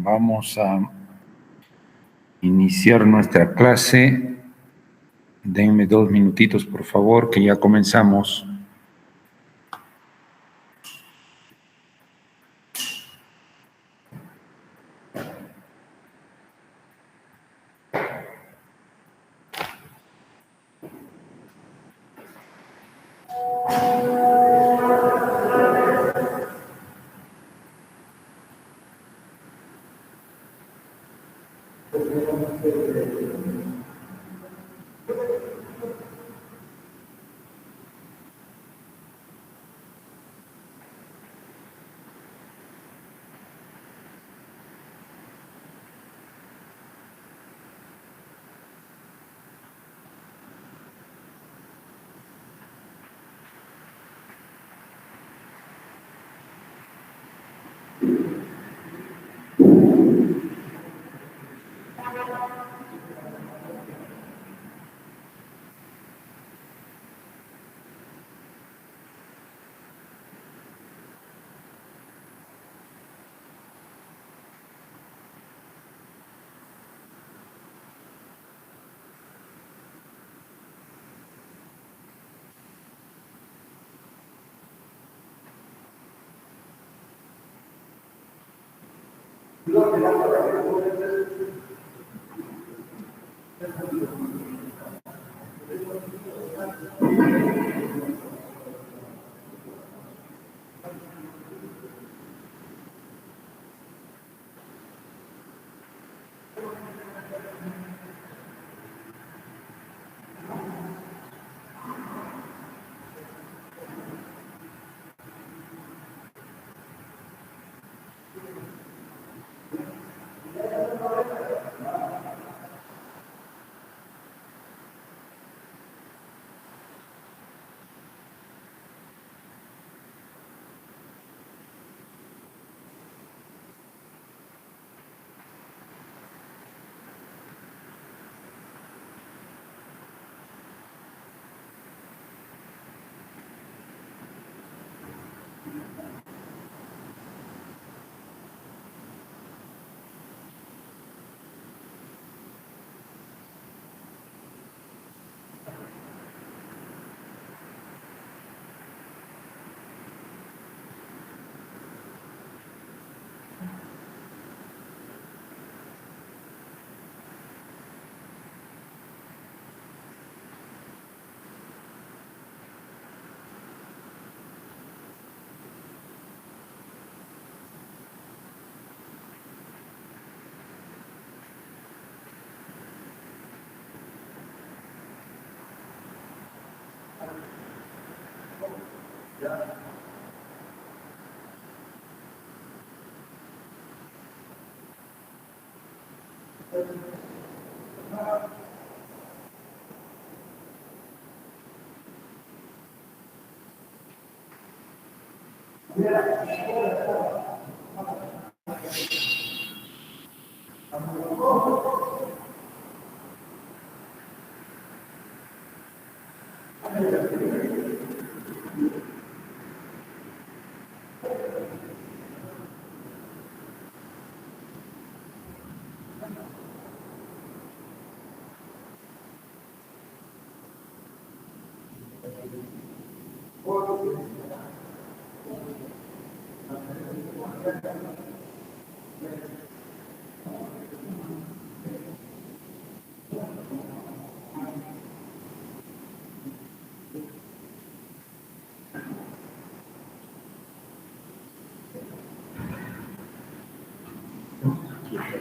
Vamos a iniciar nuestra clase. Denme 2 minutitos, por favor, que ya comenzamos.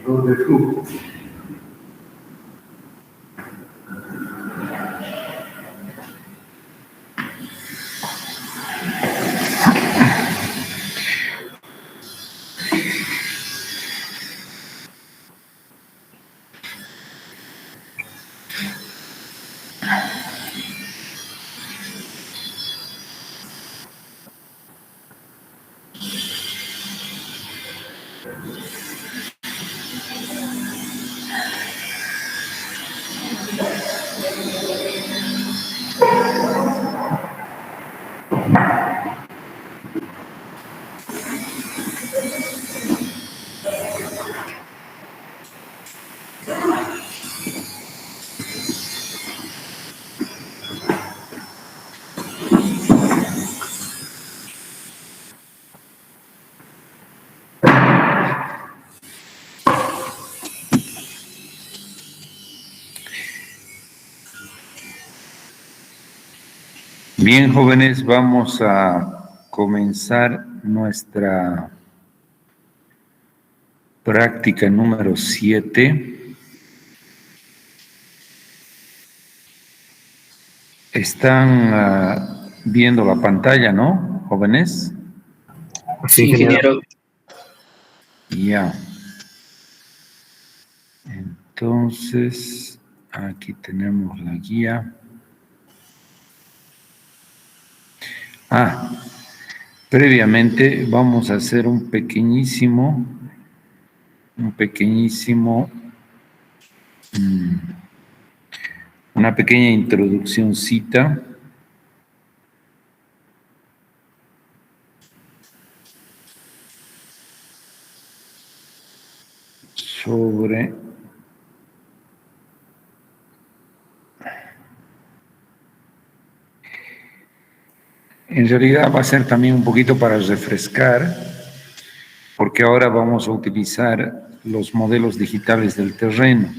De flujo. Bien, jóvenes, vamos a comenzar nuestra práctica número 7. Están viendo la pantalla, ¿no, jóvenes? Sí, ingeniero. Ya. Entonces, aquí tenemos la guía. Previamente vamos a hacer una pequeña introduccióncita sobre en realidad va a ser también un poquito para refrescar, porque ahora vamos a utilizar los modelos digitales del terreno.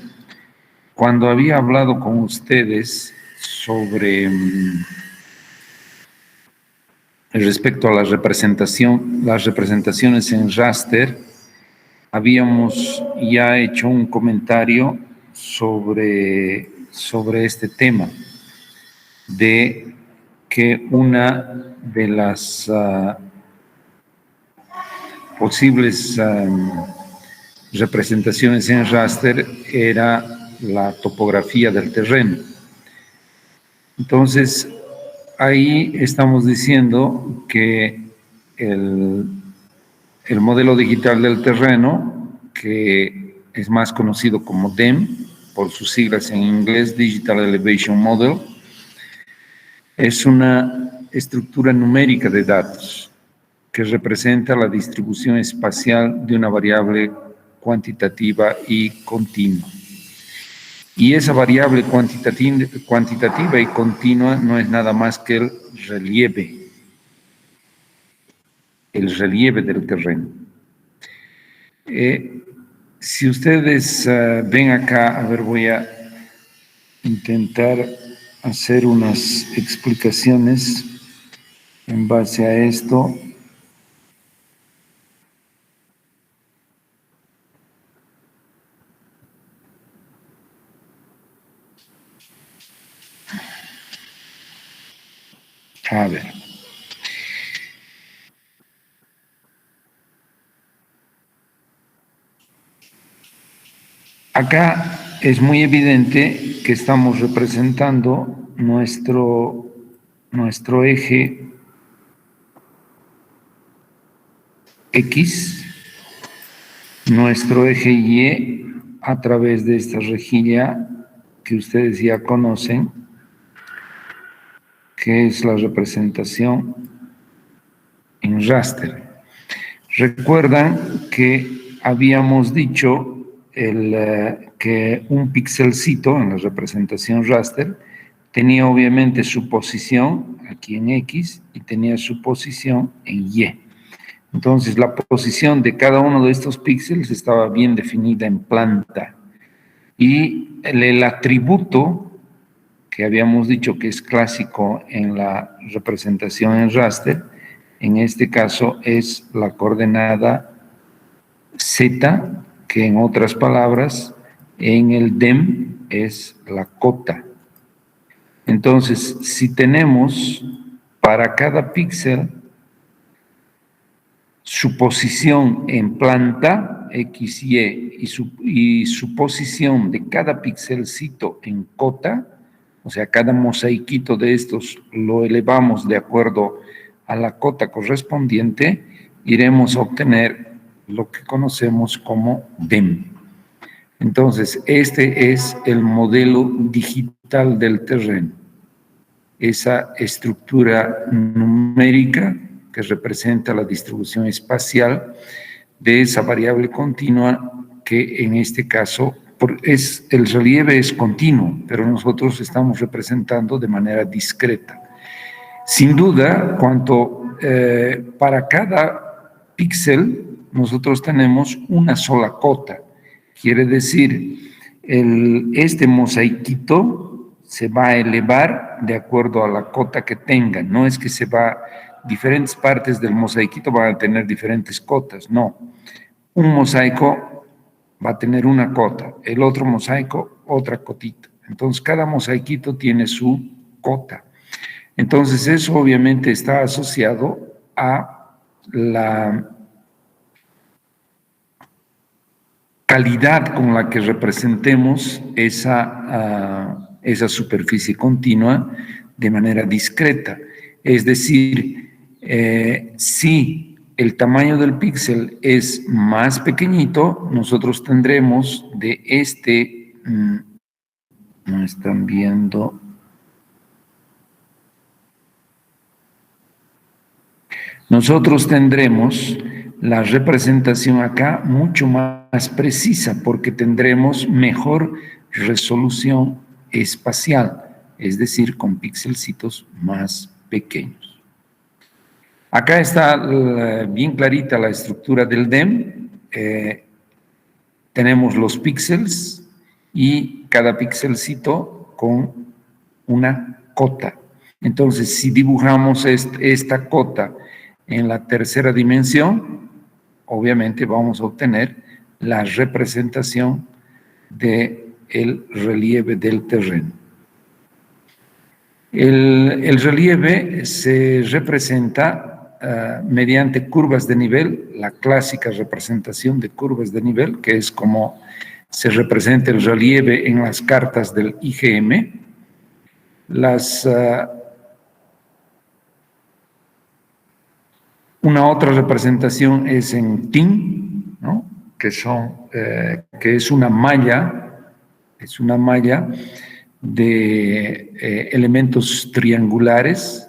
Cuando había hablado con ustedes sobre respecto a las representaciones en raster, habíamos ya hecho un comentario sobre este tema, de que una de las posibles representaciones en raster era la topografía del terreno. Entonces, ahí estamos diciendo que el modelo digital del terreno, que es más conocido como DEM, por sus siglas en inglés, Digital Elevation Model, es una estructura numérica de datos que representa la distribución espacial de una variable cuantitativa y continua. Y esa variable cuantitativa y continua no es nada más que el relieve del terreno. Si ustedes ven acá, a ver, voy a intentar hacer unas explicaciones en base a esto. A ver. Acá es muy evidente que estamos representando nuestro eje X, nuestro eje Y a través de esta rejilla que ustedes ya conocen, que es la representación en raster. Recuerdan que habíamos dicho que un pixelcito en la representación raster tenía obviamente su posición aquí en X y tenía su posición en Y. Entonces, la posición de cada uno de estos píxeles estaba bien definida en planta. Y el atributo que habíamos dicho que es clásico en la representación en raster, en este caso es la coordenada Z, que en otras palabras, en el DEM es la cota. Entonces, si tenemos para cada píxel su posición en planta, X, Y, y su posición de cada pixelcito en cota, o sea, cada mosaiquito de estos lo elevamos de acuerdo a la cota correspondiente, iremos a obtener lo que conocemos como DEM. Entonces, este es el modelo digital del terreno, esa estructura numérica que representa la distribución espacial de esa variable continua que en este caso el relieve es continuo, pero nosotros estamos representando de manera discreta. Sin duda, para cada píxel nosotros tenemos una sola cota. Quiere decir, este mosaiquito se va a elevar de acuerdo a la cota que tenga. No es que diferentes partes del mosaiquito van a tener diferentes cotas, no. Un mosaico va a tener una cota, el otro mosaico otra cotita. Entonces, cada mosaiquito tiene su cota. Entonces, eso obviamente está asociado a la calidad con la que representemos esa superficie continua de manera discreta. Es decir, si el tamaño del píxel es más pequeñito, nosotros tendremos no están viendo. Nosotros tendremos la representación acá mucho más precisa porque tendremos mejor resolución espacial, es decir, con píxelcitos más pequeños. Acá está bien clarita la estructura del DEM. Tenemos los píxeles y cada píxelcito con una cota. Entonces, si dibujamos esta cota en la tercera dimensión, obviamente vamos a obtener la representación del relieve del terreno. El relieve se representa mediante curvas de nivel, la clásica representación de curvas de nivel, que es como se representa el relieve en las cartas del IGM. Una otra representación es en TIN, ¿no? que es una malla de elementos triangulares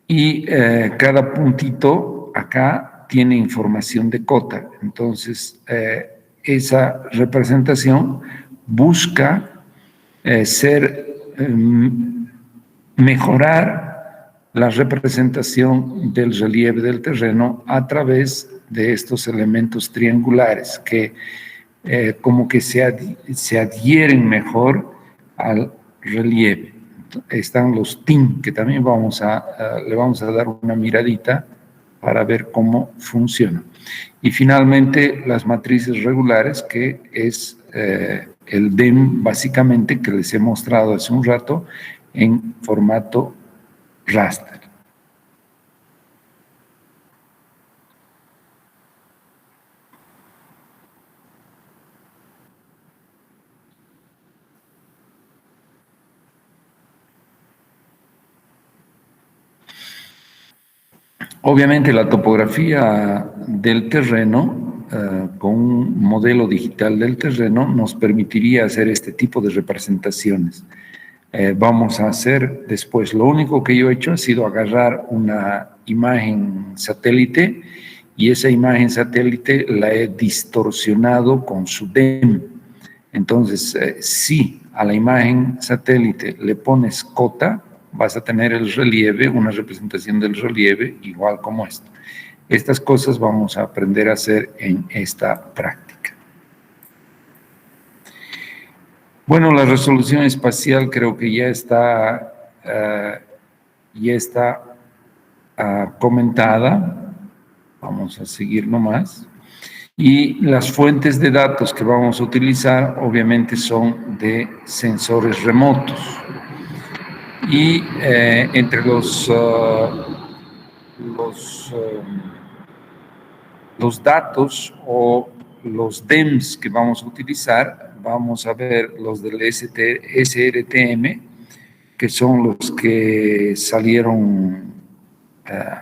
y cada puntito acá tiene información de cota. Entonces, esa representación busca mejorar la representación del relieve del terreno a través de estos elementos triangulares que como que se adhieren mejor al relieve. Están los TIN, que también le vamos a dar una miradita para ver cómo funciona. Y finalmente las matrices regulares, que es el DEM básicamente que les he mostrado hace un rato en formato raster. Obviamente la topografía del terreno con un modelo digital del terreno nos permitiría hacer este tipo de representaciones. Vamos a hacer después, lo único que yo he hecho ha sido agarrar una imagen satélite y esa imagen satélite la he distorsionado con su DEM. Entonces, si a la imagen satélite le pones cota, vas a tener el relieve, una representación del relieve igual como esto. Estas cosas vamos a aprender a hacer en esta práctica. Bueno, la resolución espacial creo que ya está comentada. Vamos a seguir nomás. Y las fuentes de datos que vamos a utilizar obviamente son de sensores remotos. Y entre los datos o los DEMs que vamos a utilizar, vamos a ver los del SRTM, que son los que salieron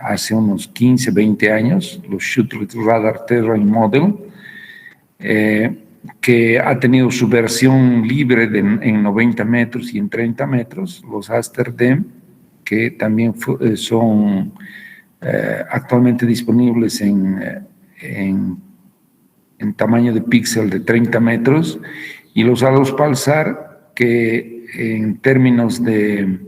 hace unos 15, 20 años, los Shuttle Radar Terrain Model, que ha tenido su versión libre en 90 metros y en 30 metros, los ASTER-DEM, que también son actualmente disponibles en en tamaño de píxel de 30 metros, y los halos pulsar que en términos de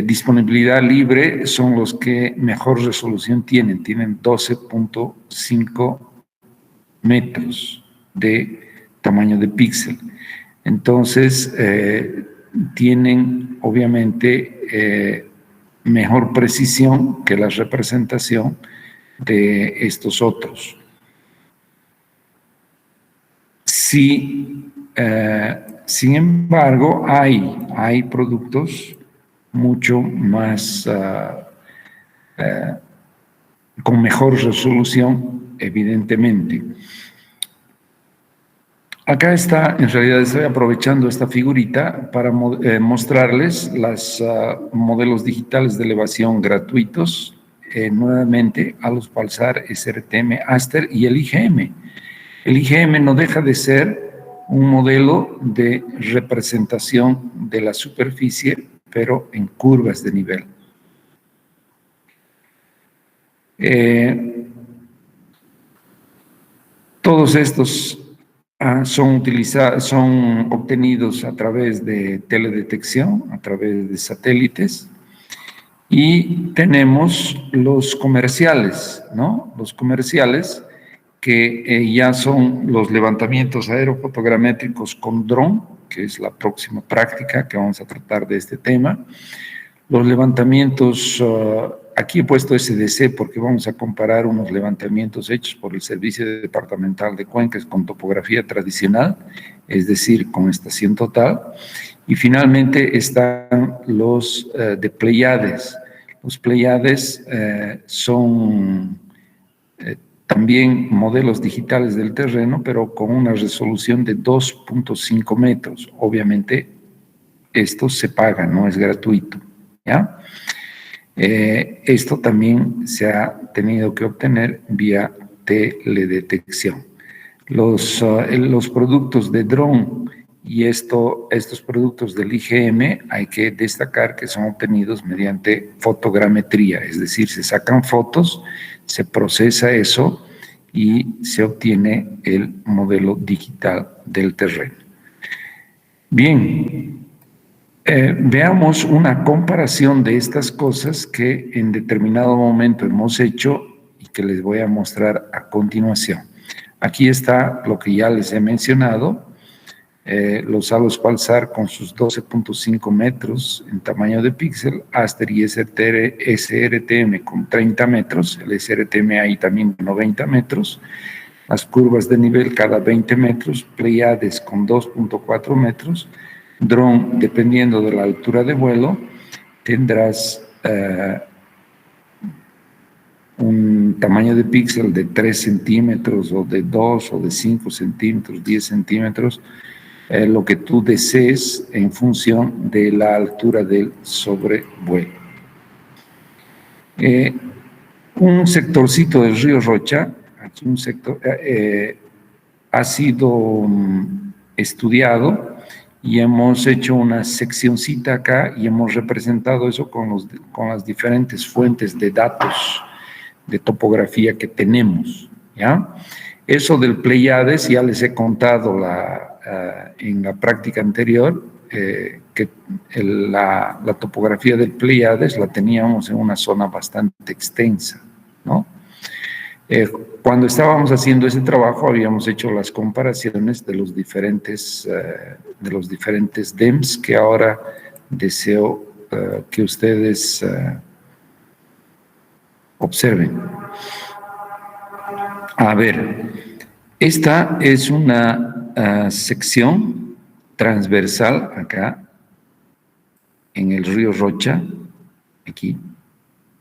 disponibilidad libre son los que mejor resolución tienen 12.5 metros de tamaño de píxel. Entonces, tienen obviamente mejor precisión que la representación de estos otros. Sí, sin embargo, hay productos mucho más con mejor resolución, evidentemente. Acá está, en realidad estoy aprovechando esta figurita para mostrarles los modelos digitales de elevación gratuitos, nuevamente a los pulsar, SRTM, Aster y el IGM. El IGM no deja de ser un modelo de representación de la superficie, pero en curvas de nivel. Todos estos son obtenidos a través de teledetección, a través de satélites, y tenemos los comerciales, ¿no? Los comerciales que ya son los levantamientos aerofotogramétricos con dron, que es la próxima práctica que vamos a tratar de este tema. Los levantamientos, aquí he puesto SDC porque vamos a comparar unos levantamientos hechos por el Servicio Departamental de Cuencas con topografía tradicional, es decir, con estación total. Y finalmente están los de Pleiades. Los Pleiades son también modelos digitales del terreno, pero con una resolución de 2.5 metros. Obviamente, esto se paga, no es gratuito, ¿ya? Esto también se ha tenido que obtener vía teledetección. Los productos de dron y estos productos del IGM hay que destacar que son obtenidos mediante fotogrametría, es decir, se sacan fotos, se procesa eso y se obtiene el modelo digital del terreno. Bien, veamos una comparación de estas cosas que en determinado momento hemos hecho y que les voy a mostrar a continuación. Aquí está lo que ya les he mencionado, los halos pulsar con sus 12.5 metros en tamaño de píxel, Aster y SRTM con 30 metros, el SRTM ahí también 90 metros, las curvas de nivel cada 20 metros, Pleiades con 2.4 metros, drone, dependiendo de la altura de vuelo, tendrás un tamaño de píxel de 3 centímetros o de 2 o de 5 centímetros, 10 centímetros, lo que tú desees en función de la altura del sobrevuelo. Un sectorcito del río Rocha, aquí un sector, ha sido estudiado y hemos hecho una seccioncita acá y hemos representado eso con las diferentes fuentes de datos de topografía que tenemos, ¿ya? Eso del Pleiades ya les he contado en la práctica anterior, que la topografía del Pleiades la teníamos en una zona bastante extensa, ¿no? Cuando estábamos haciendo ese trabajo habíamos hecho las comparaciones de los diferentes DEMS que ahora deseo que ustedes observen. A ver, esta es una sección transversal acá en el río Rocha, aquí.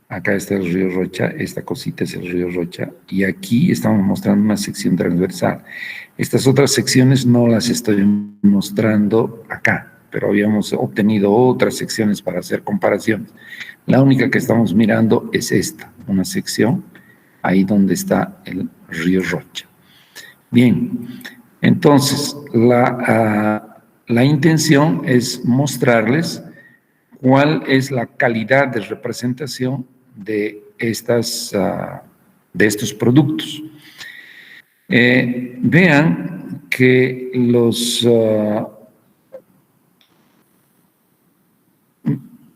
Acá está el río Rocha, esta cosita es el río Rocha, y aquí estamos mostrando una sección transversal. Estas otras secciones no las estoy mostrando acá, pero habíamos obtenido otras secciones para hacer comparaciones. La única que estamos mirando es esta, una sección, ahí donde está el río Rocha. Bien, entonces, la intención es mostrarles cuál es la calidad de representación de estas de estos productos. Vean que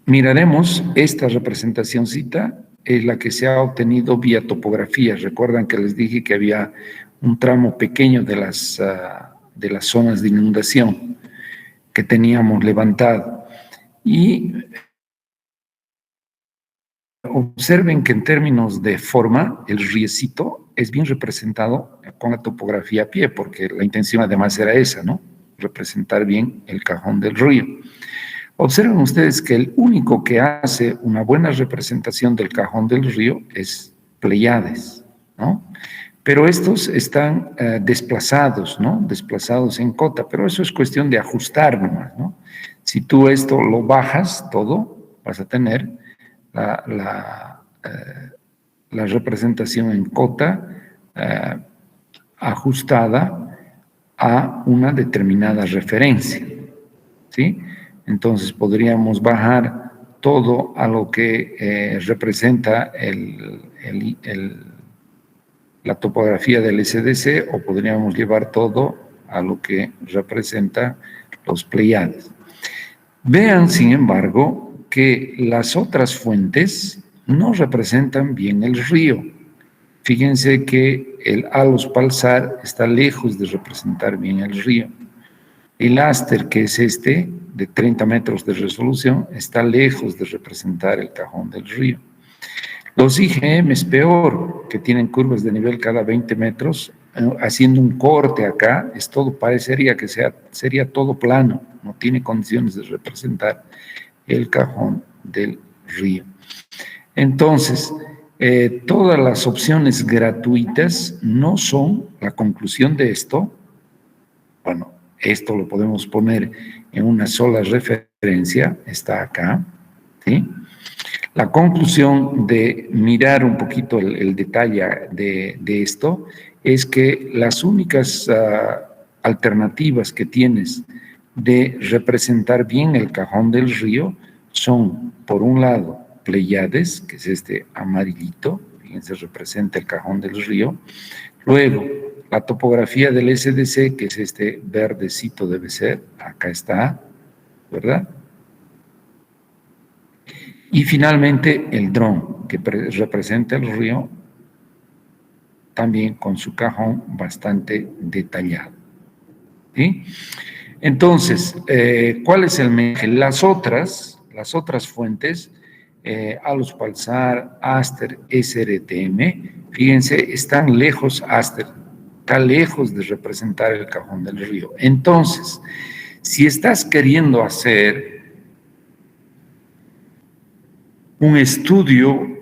miraremos esta representacióncita, es la que se ha obtenido vía topografía. Recuerdan que les dije que había un tramo pequeño de las zonas de inundación que teníamos levantado. Y observen que en términos de forma, el riecito es bien representado con la topografía a pie, porque la intención además era esa, ¿no? Representar bien el cajón del río. Observen ustedes que el único que hace una buena representación del cajón del río es Pleiades, ¿no? Pero estos están desplazados, ¿no? Desplazados en cota, pero eso es cuestión de ajustar nomás, ¿no? Si tú esto lo bajas todo, vas a tener la representación en cota ajustada a una determinada referencia, ¿sí? Entonces podríamos bajar todo a lo que representa la topografía del SDC, o podríamos llevar todo a lo que representa los Pleiades. Vean, sin embargo, que las otras fuentes no representan bien el río. Fíjense que el Alus Palsar está lejos de representar bien el río. El Aster, que es este, de 30 metros de resolución, está lejos de representar el cajón del río. Los IGM es peor, que tienen curvas de nivel cada 20 metros, haciendo un corte acá, parecería que sería todo plano, no tiene condiciones de representar el cajón del río. Entonces, todas las opciones gratuitas no son la conclusión de esto. Bueno, esto lo podemos poner en una sola referencia, está acá, ¿sí? La conclusión de mirar un poquito el detalle de esto es que las únicas alternativas que tienes de representar bien el cajón del río son, por un lado, Pleiades, que es este amarillito, fíjense, representa el cajón del río. Luego, la topografía del SDC, que es este verdecito, debe ser, acá está, ¿verdad? Y finalmente el dron, que representa el río también con su cajón bastante detallado, ¿sí? Entonces, ¿cuál es el mensaje? Las otras fuentes, Alus Palsar, Aster, SRTM, fíjense, están lejos. Aster está lejos de representar el cajón del río. Entonces, si estás queriendo hacer un estudio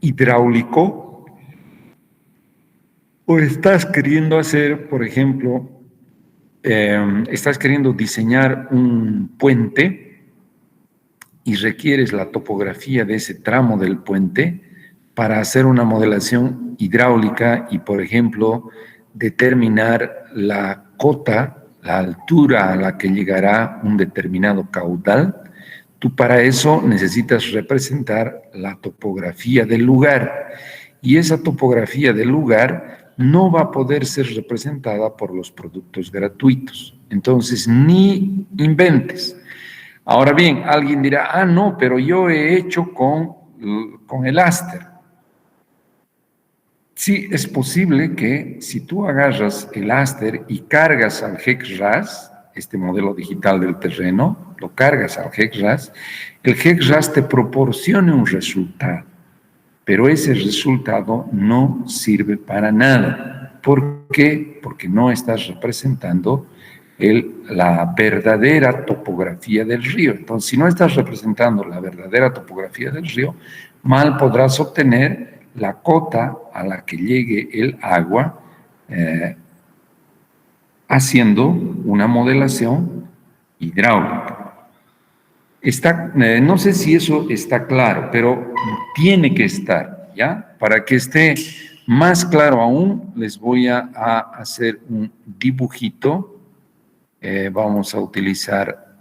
hidráulico, o estás queriendo hacer, por ejemplo, estás queriendo diseñar un puente y requieres la topografía de ese tramo del puente para hacer una modelación hidráulica y, por ejemplo, determinar la cota, la altura a la que llegará un determinado caudal, tú para eso necesitas representar la topografía del lugar, y esa topografía del lugar no va a poder ser representada por los productos gratuitos. Entonces, ni inventes. Ahora bien, alguien dirá, no, pero yo he hecho con el Aster. Sí, es posible que si tú agarras el Aster y cargas al GEC-RAS, este modelo digital del terreno, lo cargas al GEC-RAS, el GEC-RAS te proporcione un resultado, pero ese resultado no sirve para nada. ¿Por qué? Porque no estás representando la verdadera topografía del río. Entonces, si no estás representando la verdadera topografía del río, mal podrás obtener la cota a la que llegue el agua haciendo una modelación hidráulica. No sé si eso está claro, pero tiene que estar, ¿ya? Para que esté más claro aún, les voy a hacer un dibujito. Vamos a utilizar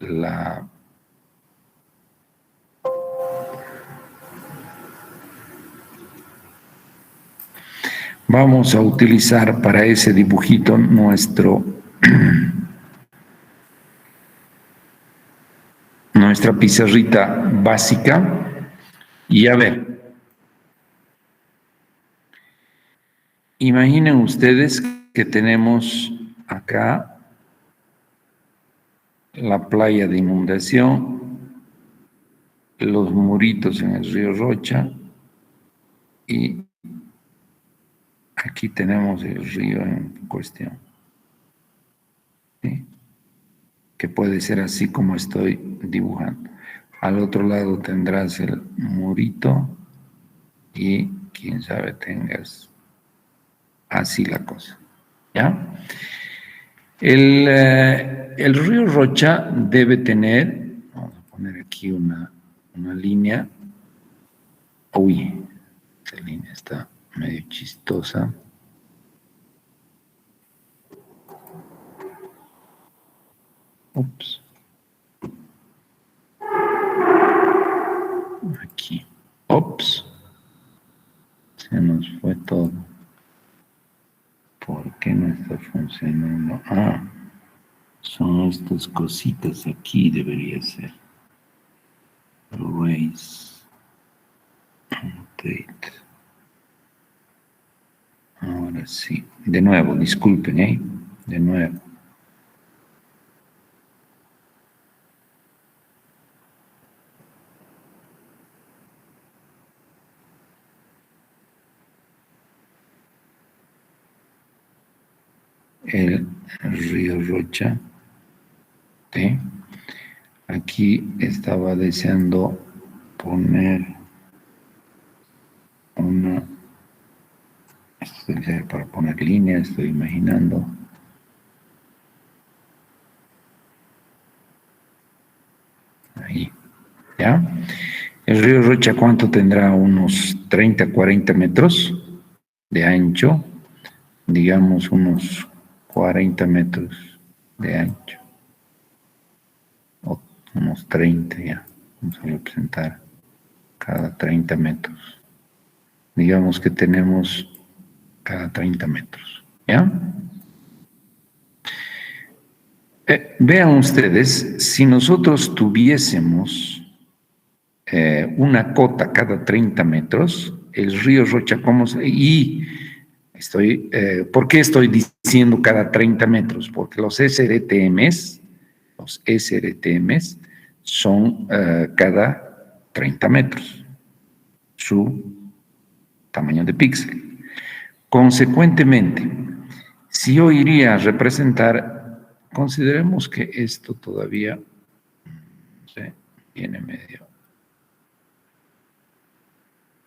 la... Vamos a utilizar para ese dibujito nuestra pizarrita básica. Y a ver, imaginen ustedes que tenemos acá la playa de inundación, los muritos en el río Rocha y aquí tenemos el río en cuestión, ¿sí? Que puede ser así como estoy dibujando. Al otro lado tendrás el murito y quién sabe tengas así la cosa, ¿ya? El río Rocha debe tener, vamos a poner aquí una línea. Uy, esta línea está medio chistosa. Ups. Aquí. Ups. Se nos fue todo. ¿Por qué no está funcionando? Ah, son estas cositas aquí, debería ser. Erase. Update. Ahora sí. De nuevo, disculpen, ¿eh? De nuevo. El río Rocha. ¿Sí? Aquí estaba deseando poner una, esto debe ser para poner líneas, estoy imaginando. Ahí, ¿ya? El río Rocha, ¿cuánto tendrá? Unos 30, 40 metros de ancho, digamos unos 40 metros de ancho, o unos 30 ya, vamos a representar cada 30 metros. Digamos que tenemos cada 30 metros, ¿ya? Vean ustedes, si nosotros tuviésemos una cota cada 30 metros, el río Rocha, ¿cómo se...? ¿Por qué estoy diciendo cada 30 metros? Porque los SRTMs son cada 30 metros, su tamaño de píxel. Consecuentemente, si yo iría a representar, consideremos que esto todavía, no sé, viene medio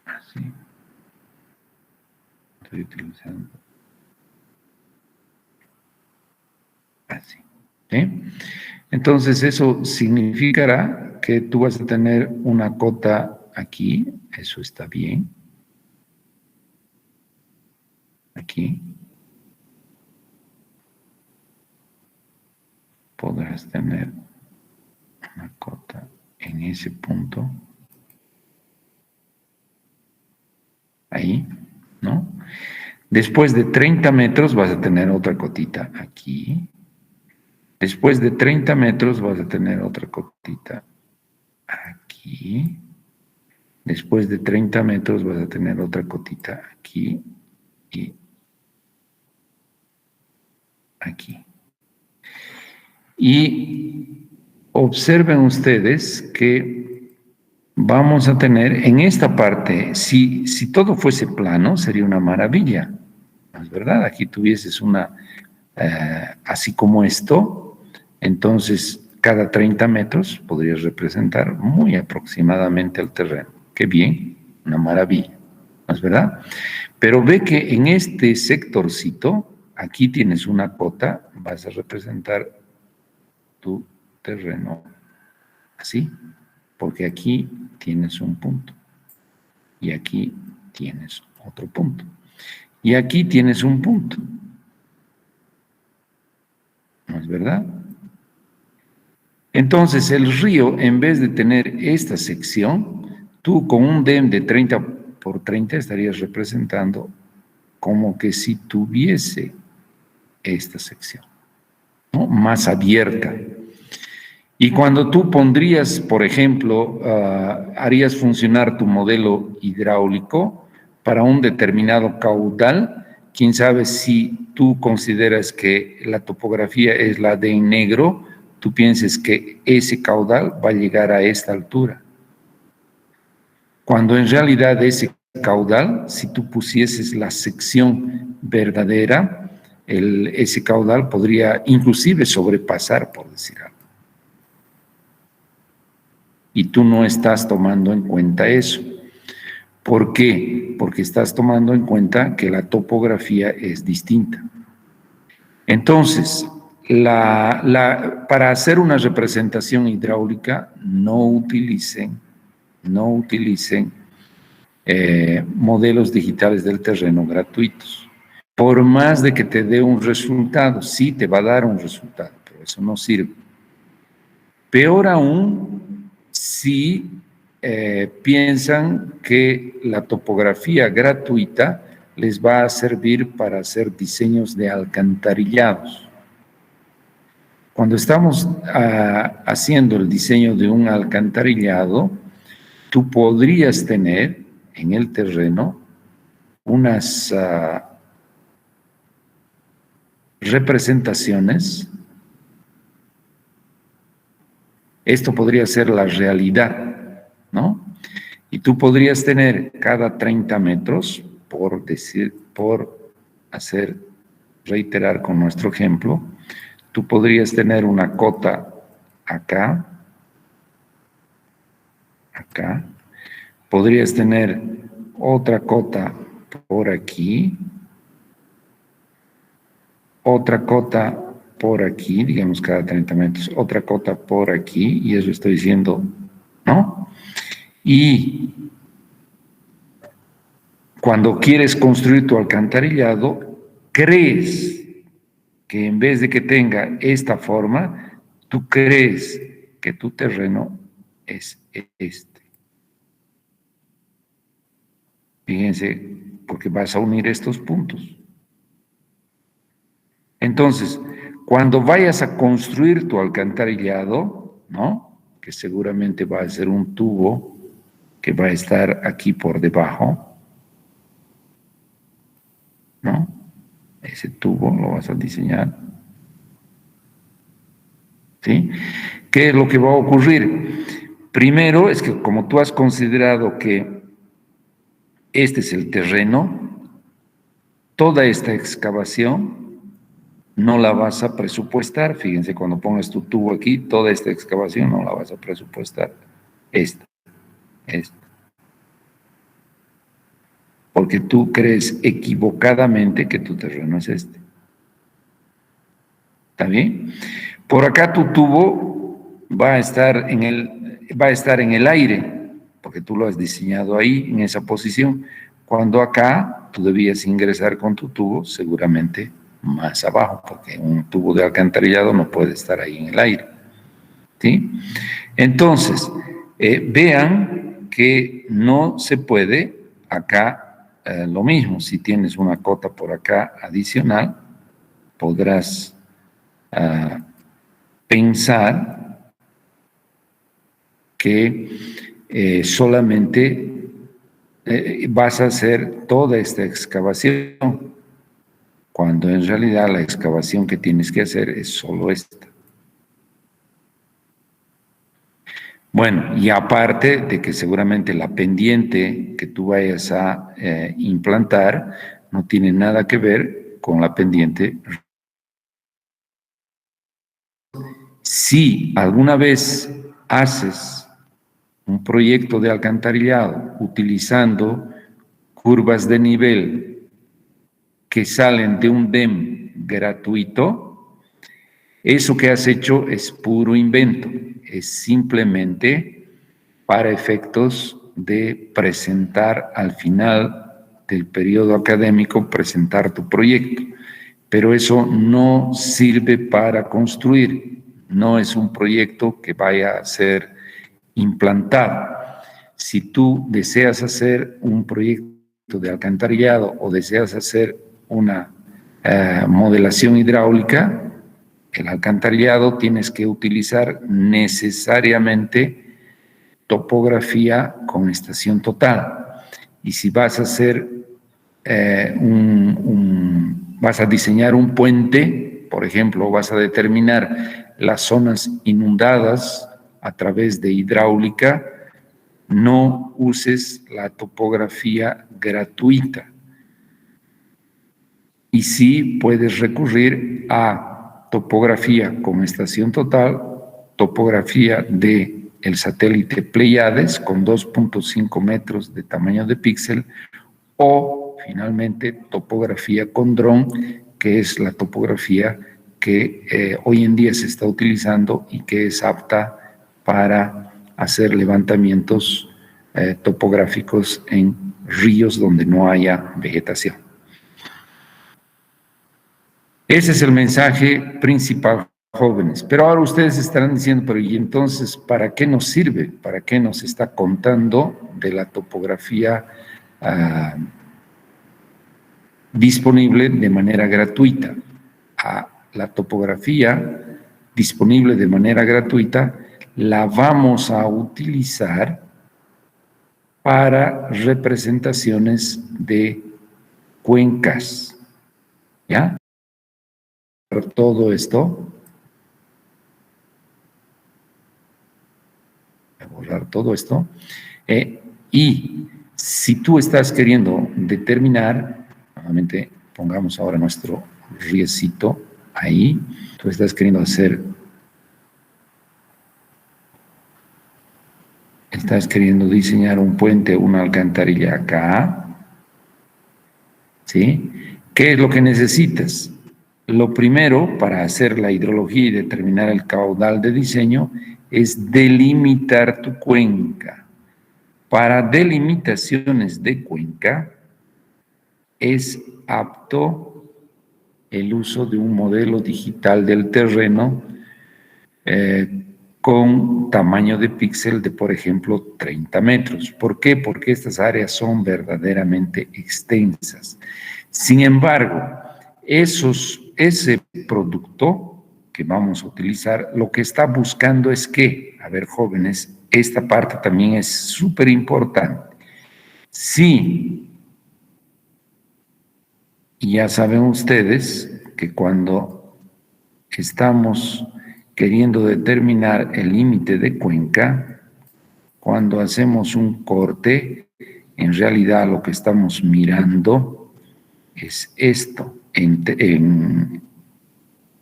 así. Estoy utilizando así, ¿sí? Entonces eso significará que tú vas a tener una cota aquí, eso está bien. Aquí podrás tener una cota en ese punto, ahí, ¿no? Después de 30 metros vas a tener otra cotita aquí. Después de 30 metros vas a tener otra cotita aquí. Después de 30 metros vas a tener otra cotita aquí y aquí. Y observen ustedes que vamos a tener en esta parte, si todo fuese plano, sería una maravilla, ¿no es verdad? Aquí tuvieses una, así como esto, entonces cada 30 metros podrías representar muy aproximadamente el terreno. Qué bien, una maravilla, ¿no es verdad? Pero ve que en este sectorcito, aquí tienes una cota, vas a representar tu terreno así, porque aquí tienes un punto y aquí tienes otro punto y aquí tienes un punto, ¿no es verdad? Entonces el río, en vez de tener esta sección, tú con un DEM de 30 por 30 estarías representando como que si tuviese esta sección, ¿no? Más abierta. Y cuando tú pondrías, por ejemplo, harías funcionar tu modelo hidráulico para un determinado caudal, quién sabe si tú consideras que la topografía es la de en negro, tú pienses que ese caudal va a llegar a esta altura. Cuando en realidad ese caudal, si tú pusieses la sección verdadera, ese caudal podría inclusive sobrepasar, por decir algo. Y tú no estás tomando en cuenta eso. ¿Por qué? Porque estás tomando en cuenta que la topografía es distinta. Entonces, para hacer una representación hidráulica, no utilicen modelos digitales del terreno gratuitos. Por más de que te dé un resultado, sí te va a dar un resultado, pero eso no sirve. Peor aún, si piensan que la topografía gratuita les va a servir para hacer diseños de alcantarillados. Cuando estamos haciendo el diseño de un alcantarillado, tú podrías tener en el terreno unas representaciones. Esto podría ser la realidad, ¿no? Y tú podrías tener cada 30 metros, reiterar con nuestro ejemplo, tú podrías tener una cota acá, podrías tener otra cota por aquí, otra cota por aquí, digamos cada 30 metros, otra cota por aquí, y eso estoy diciendo, ¿no? Y cuando quieres construir tu alcantarillado, crees que en vez de que tenga esta forma, tú crees que tu terreno es este. Fíjense, porque vas a unir estos puntos. Entonces, cuando vayas a construir tu alcantarillado, ¿no? Que seguramente va a ser un tubo que va a estar aquí por debajo, ¿no? Ese tubo lo vas a diseñar. ¿Sí? ¿Qué es lo que va a ocurrir? Primero es que como tú has considerado que este es el terreno, toda esta excavación no la vas a presupuestar. Fíjense, cuando pongas tu tubo aquí, toda esta excavación no la vas a presupuestar. Esta. Porque tú crees equivocadamente que tu terreno es este. ¿Está bien? Por acá tu tubo va a estar en el aire, porque tú lo has diseñado ahí, en esa posición. Cuando acá tú debías ingresar con tu tubo, seguramente más abajo, porque un tubo de alcantarillado no puede estar ahí en el aire. ¿Sí? Entonces, vean que no se puede acá lo mismo. Si tienes una cota por acá adicional, podrás pensar que solamente vas a hacer toda esta excavación, cuando en realidad la excavación que tienes que hacer es solo esta. Bueno, y aparte de que seguramente la pendiente que tú vayas a implantar no tiene nada que ver con la pendiente. Si alguna vez haces un proyecto de alcantarillado utilizando curvas de nivel que salen de un DEM gratuito, eso que has hecho es puro invento, es simplemente para efectos de presentar al final del periodo académico, presentar tu proyecto, pero eso no sirve para construir, no es un proyecto que vaya a ser implantado. Si tú deseas hacer un proyecto proyecto de alcantarillado o deseas hacer una modelación hidráulica, el alcantarillado tienes que utilizar necesariamente topografía con estación total. Y si vas a hacer vas a diseñar un puente, por ejemplo, vas a determinar las zonas inundadas a través de hidráulica, no uses la topografía gratuita. Y sí puedes recurrir a topografía con estación total, topografía de el satélite Pleiades con 2.5 metros de tamaño de píxel, o finalmente topografía con dron, que es la topografía que hoy en día se está utilizando y que es apta para hacer levantamientos topográficos en ríos donde no haya vegetación. Ese es el mensaje principal, jóvenes. Pero ahora ustedes estarán diciendo, pero ¿y entonces para qué nos sirve? ¿Para qué nos está contando de la topografía disponible de manera gratuita? La topografía disponible de manera gratuita la vamos a utilizar para representaciones de cuencas, ¿ya? Todo esto, voy a borrar todo esto, y si tú estás queriendo determinar, nuevamente pongamos ahora nuestro riecito ahí, tú estás queriendo estás queriendo diseñar un puente, una alcantarilla acá, ¿sí? ¿Qué es lo que necesitas? Lo primero, para hacer la hidrología y determinar el caudal de diseño, es delimitar tu cuenca. Para delimitaciones de cuenca, es apto el uso de un modelo digital del terreno con tamaño de píxel de, por ejemplo, 30 metros. ¿Por qué? Porque estas áreas son verdaderamente extensas. Sin embargo, ese producto que vamos a utilizar, lo que está buscando es que, a ver, jóvenes, esta parte también es súper importante. Sí, y ya saben ustedes que cuando estamos queriendo determinar el límite de cuenca, cuando hacemos un corte, en realidad lo que estamos mirando es esto.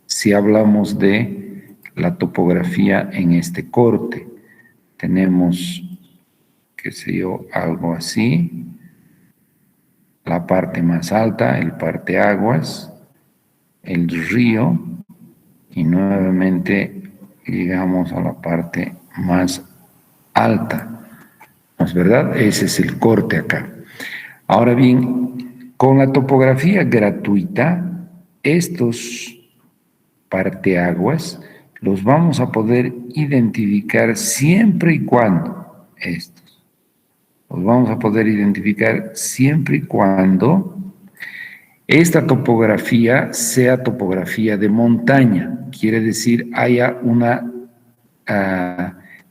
Si hablamos de la topografía en este corte, tenemos, qué sé yo, algo así, la parte más alta, el parteaguas, el río, y nuevamente llegamos a la parte más alta, ¿no es verdad? Ese es el corte acá. Ahora bien, con la topografía gratuita, estos parteaguas los vamos a poder identificar siempre y cuando los vamos a poder identificar siempre y cuando esta topografía sea topografía de montaña, quiere decir haya una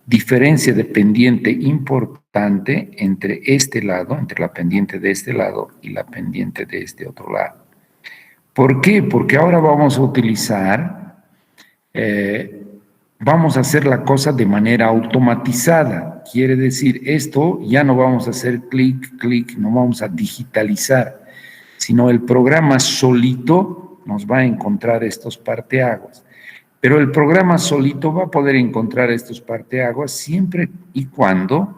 diferencia de pendiente importante entre este lado, entre la pendiente de este lado y la pendiente de este otro lado. ¿Por qué? Porque ahora vamos a utilizar, vamos a hacer la cosa de manera automatizada. Quiere decir, esto ya no vamos a hacer clic, clic, no vamos a digitalizar, sino el programa solito nos va a encontrar estos parteaguas. Pero el programa solito va a poder encontrar estos parteaguas siempre y cuando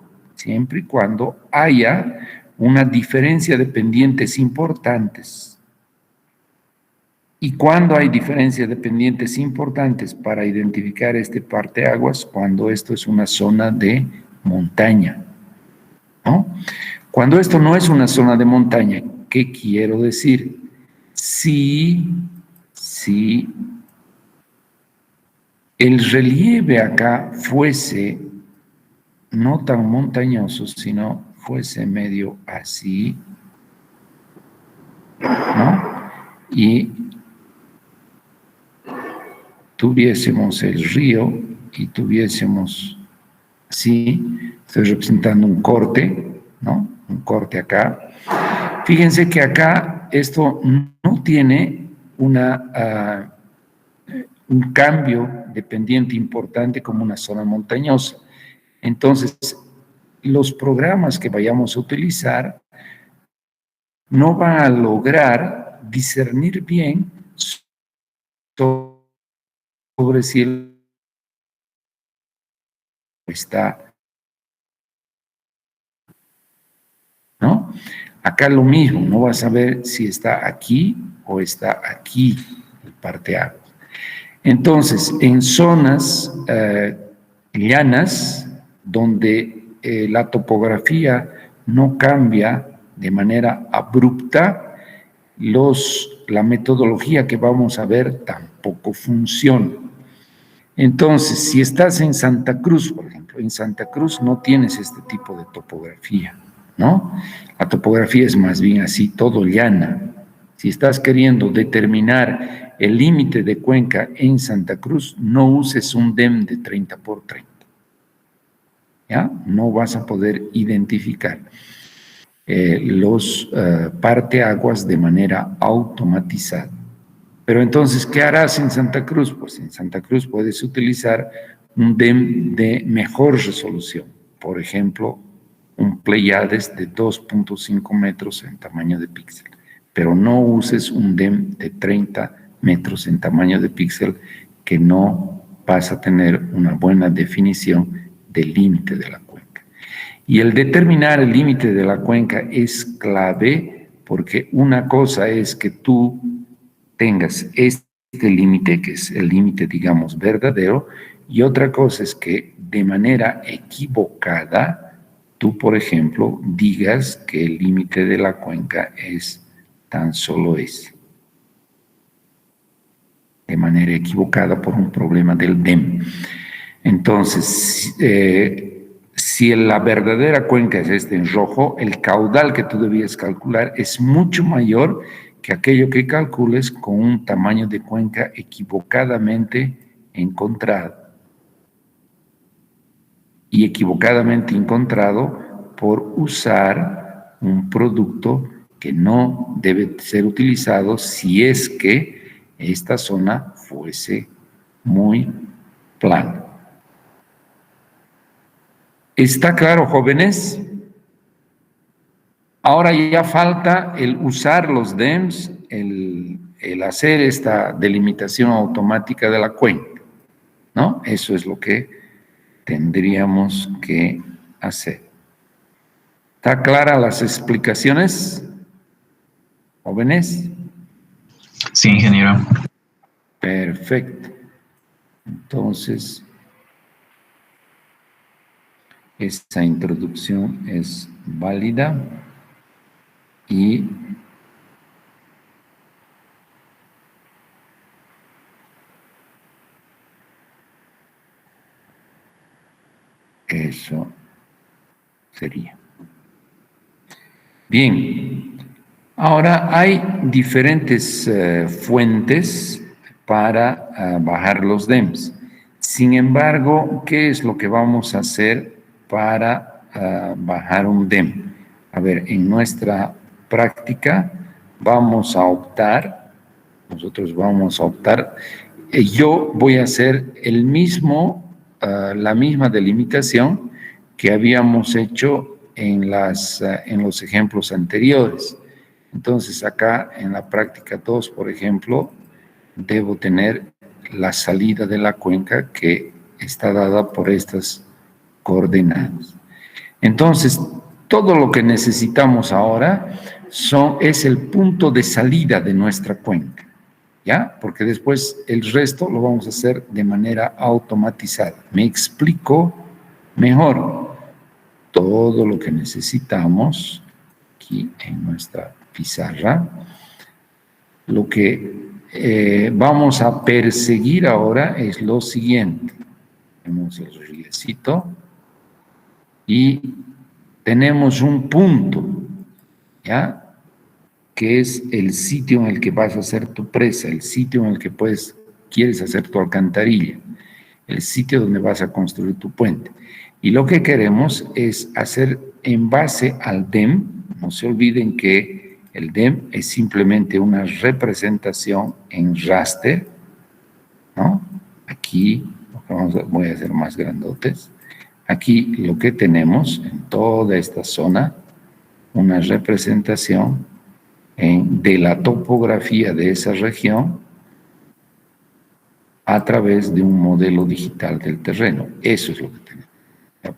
haya una diferencia de pendientes importantes. ¿Y cuando hay diferencia de pendientes importantes para identificar este parteaguas? Cuando esto es una zona de montaña, ¿no? Cuando esto no es una zona de montaña, ¿qué quiero decir? Si el relieve acá fuese no tan montañoso, sino fuese medio así, ¿no? Y tuviésemos el río y tuviésemos, así, estoy representando un corte, ¿no? Un corte acá. Fíjense que acá esto no tiene un cambio de pendiente importante como una zona montañosa. Entonces, los programas que vayamos a utilizar no van a lograr discernir bien sobre si el está, ¿no? Acá lo mismo, no vas a ver si está aquí o está aquí el parteaguas. Entonces, en zonas llanas, donde la topografía no cambia de manera abrupta, la metodología que vamos a ver tampoco funciona. Entonces, si estás en Santa Cruz, por ejemplo, en Santa Cruz no tienes este tipo de topografía, ¿no? La topografía es más bien así, todo llana. Si estás queriendo determinar el límite de cuenca en Santa Cruz, no uses un DEM de 30 por 30. ¿Ya? No vas a poder identificar los parteaguas de manera automatizada. Pero entonces, ¿qué harás en Santa Cruz? Pues en Santa Cruz puedes utilizar un DEM de mejor resolución. Por ejemplo, un Pleiades de 2.5 metros en tamaño de píxel. Pero no uses un DEM de 30 metros en tamaño de píxel, que no vas a tener una buena definición del límite de la cuenca. Y el determinar el límite de la cuenca es clave, porque una cosa es que tú tengas este límite, que es el límite, digamos, verdadero, y otra cosa es que de manera equivocada tú, por ejemplo, digas que el límite de la cuenca es tan solo ese. De manera equivocada por un problema del DEM. Entonces, si la verdadera cuenca es este en rojo, el caudal que tú debías calcular es mucho mayor que aquello que calcules con un tamaño de cuenca equivocadamente encontrado. Y equivocadamente encontrado por usar un producto que no debe ser utilizado si es que esta zona fuese muy plana. ¿Está claro, jóvenes? Ahora ya falta el usar los DEMS, el hacer esta delimitación automática de la cuenca, ¿no? Eso es lo que tendríamos que hacer. ¿Está clara las explicaciones, jóvenes? Sí, ingeniero. Perfecto. Entonces, esta introducción es válida y eso sería. Bien, ahora hay diferentes fuentes para bajar los DEMS. Sin embargo, ¿qué es lo que vamos a hacer para bajar un DEM? A ver, en nuestra práctica nosotros vamos a optar, yo voy a hacer la misma delimitación que habíamos hecho en los ejemplos anteriores. Entonces, acá en la práctica 2, por ejemplo, debo tener la salida de la cuenca que está dada por estas coordenadas. Entonces, todo lo que necesitamos ahora es el punto de salida de nuestra cuenca, ¿ya? Porque después el resto lo vamos a hacer de manera automatizada. Me explico mejor. Todo lo que necesitamos aquí en nuestra pizarra, lo que vamos a perseguir ahora es lo siguiente. Tenemos el rilecito y tenemos un punto, ¿ya? que es el sitio en el que vas a hacer tu presa, el sitio en el que quieres hacer tu alcantarilla, el sitio donde vas a construir tu puente. Y lo que queremos es hacer en base al DEM. No se olviden que el DEM es simplemente una representación en raster, ¿no? Aquí, voy a hacer más grandotes. Aquí lo que tenemos en toda esta zona, una representación de la topografía de esa región a través de un modelo digital del terreno. Eso es lo que tenemos.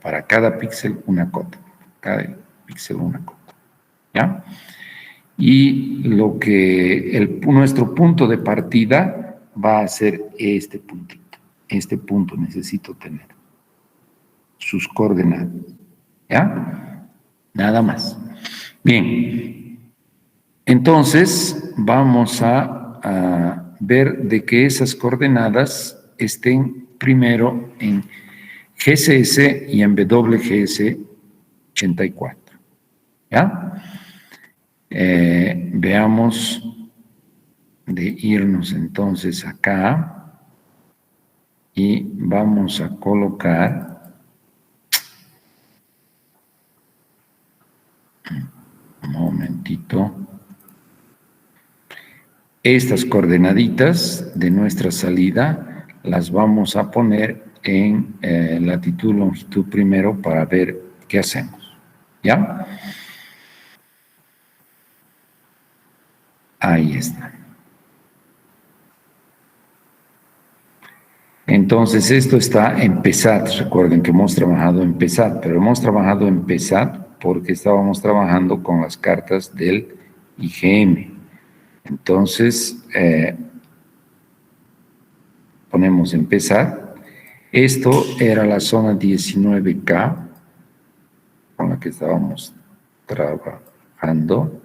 Para cada píxel una cota, cada píxel una cota, ¿ya? Y nuestro punto de partida va a ser este puntito. Este punto necesito tener sus coordenadas, ¿ya? Nada más. Bien, entonces vamos a ver de que esas coordenadas estén primero en GCS y en WGS 84, ¿ya? Veamos de irnos entonces acá y vamos a colocar un momentito estas coordenaditas de nuestra salida, las vamos a poner en latitud, longitud primero para ver qué hacemos, ¿ya? Ahí está. Entonces, esto está en PESAT. Recuerden que hemos trabajado en PESAT, pero hemos trabajado en PESAT porque estábamos trabajando con las cartas del IGM. Entonces, ponemos en PESAT. Esto era la zona 19K con la que estábamos trabajando,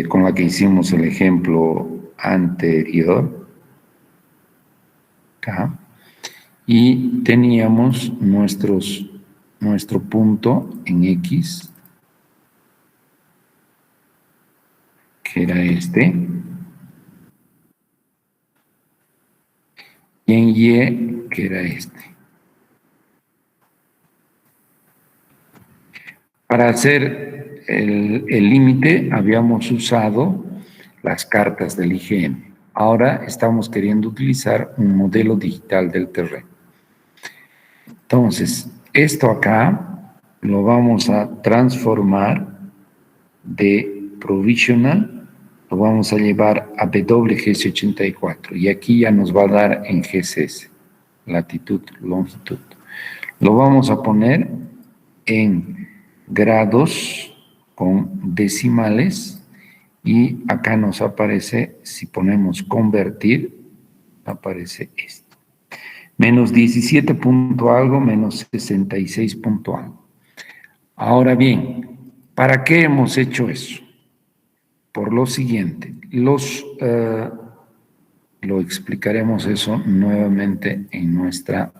con la que hicimos el ejemplo anterior. Acá, y teníamos nuestro punto en X, que era este, y en Y, que era este. Para hacer el límite habíamos usado las cartas del IGM. Ahora estamos queriendo utilizar un modelo digital del terreno. Entonces, esto acá lo vamos a transformar de provisional, lo vamos a llevar a WGS84 y aquí ya nos va a dar en GCS, latitud, longitud. Lo vamos a poner en grados con decimales. Y acá nos aparece, si ponemos convertir, aparece esto. Menos 17 punto algo, menos 66 punto algo. Ahora bien, ¿para qué hemos hecho eso? Por lo siguiente, lo explicaremos eso nuevamente en nuestra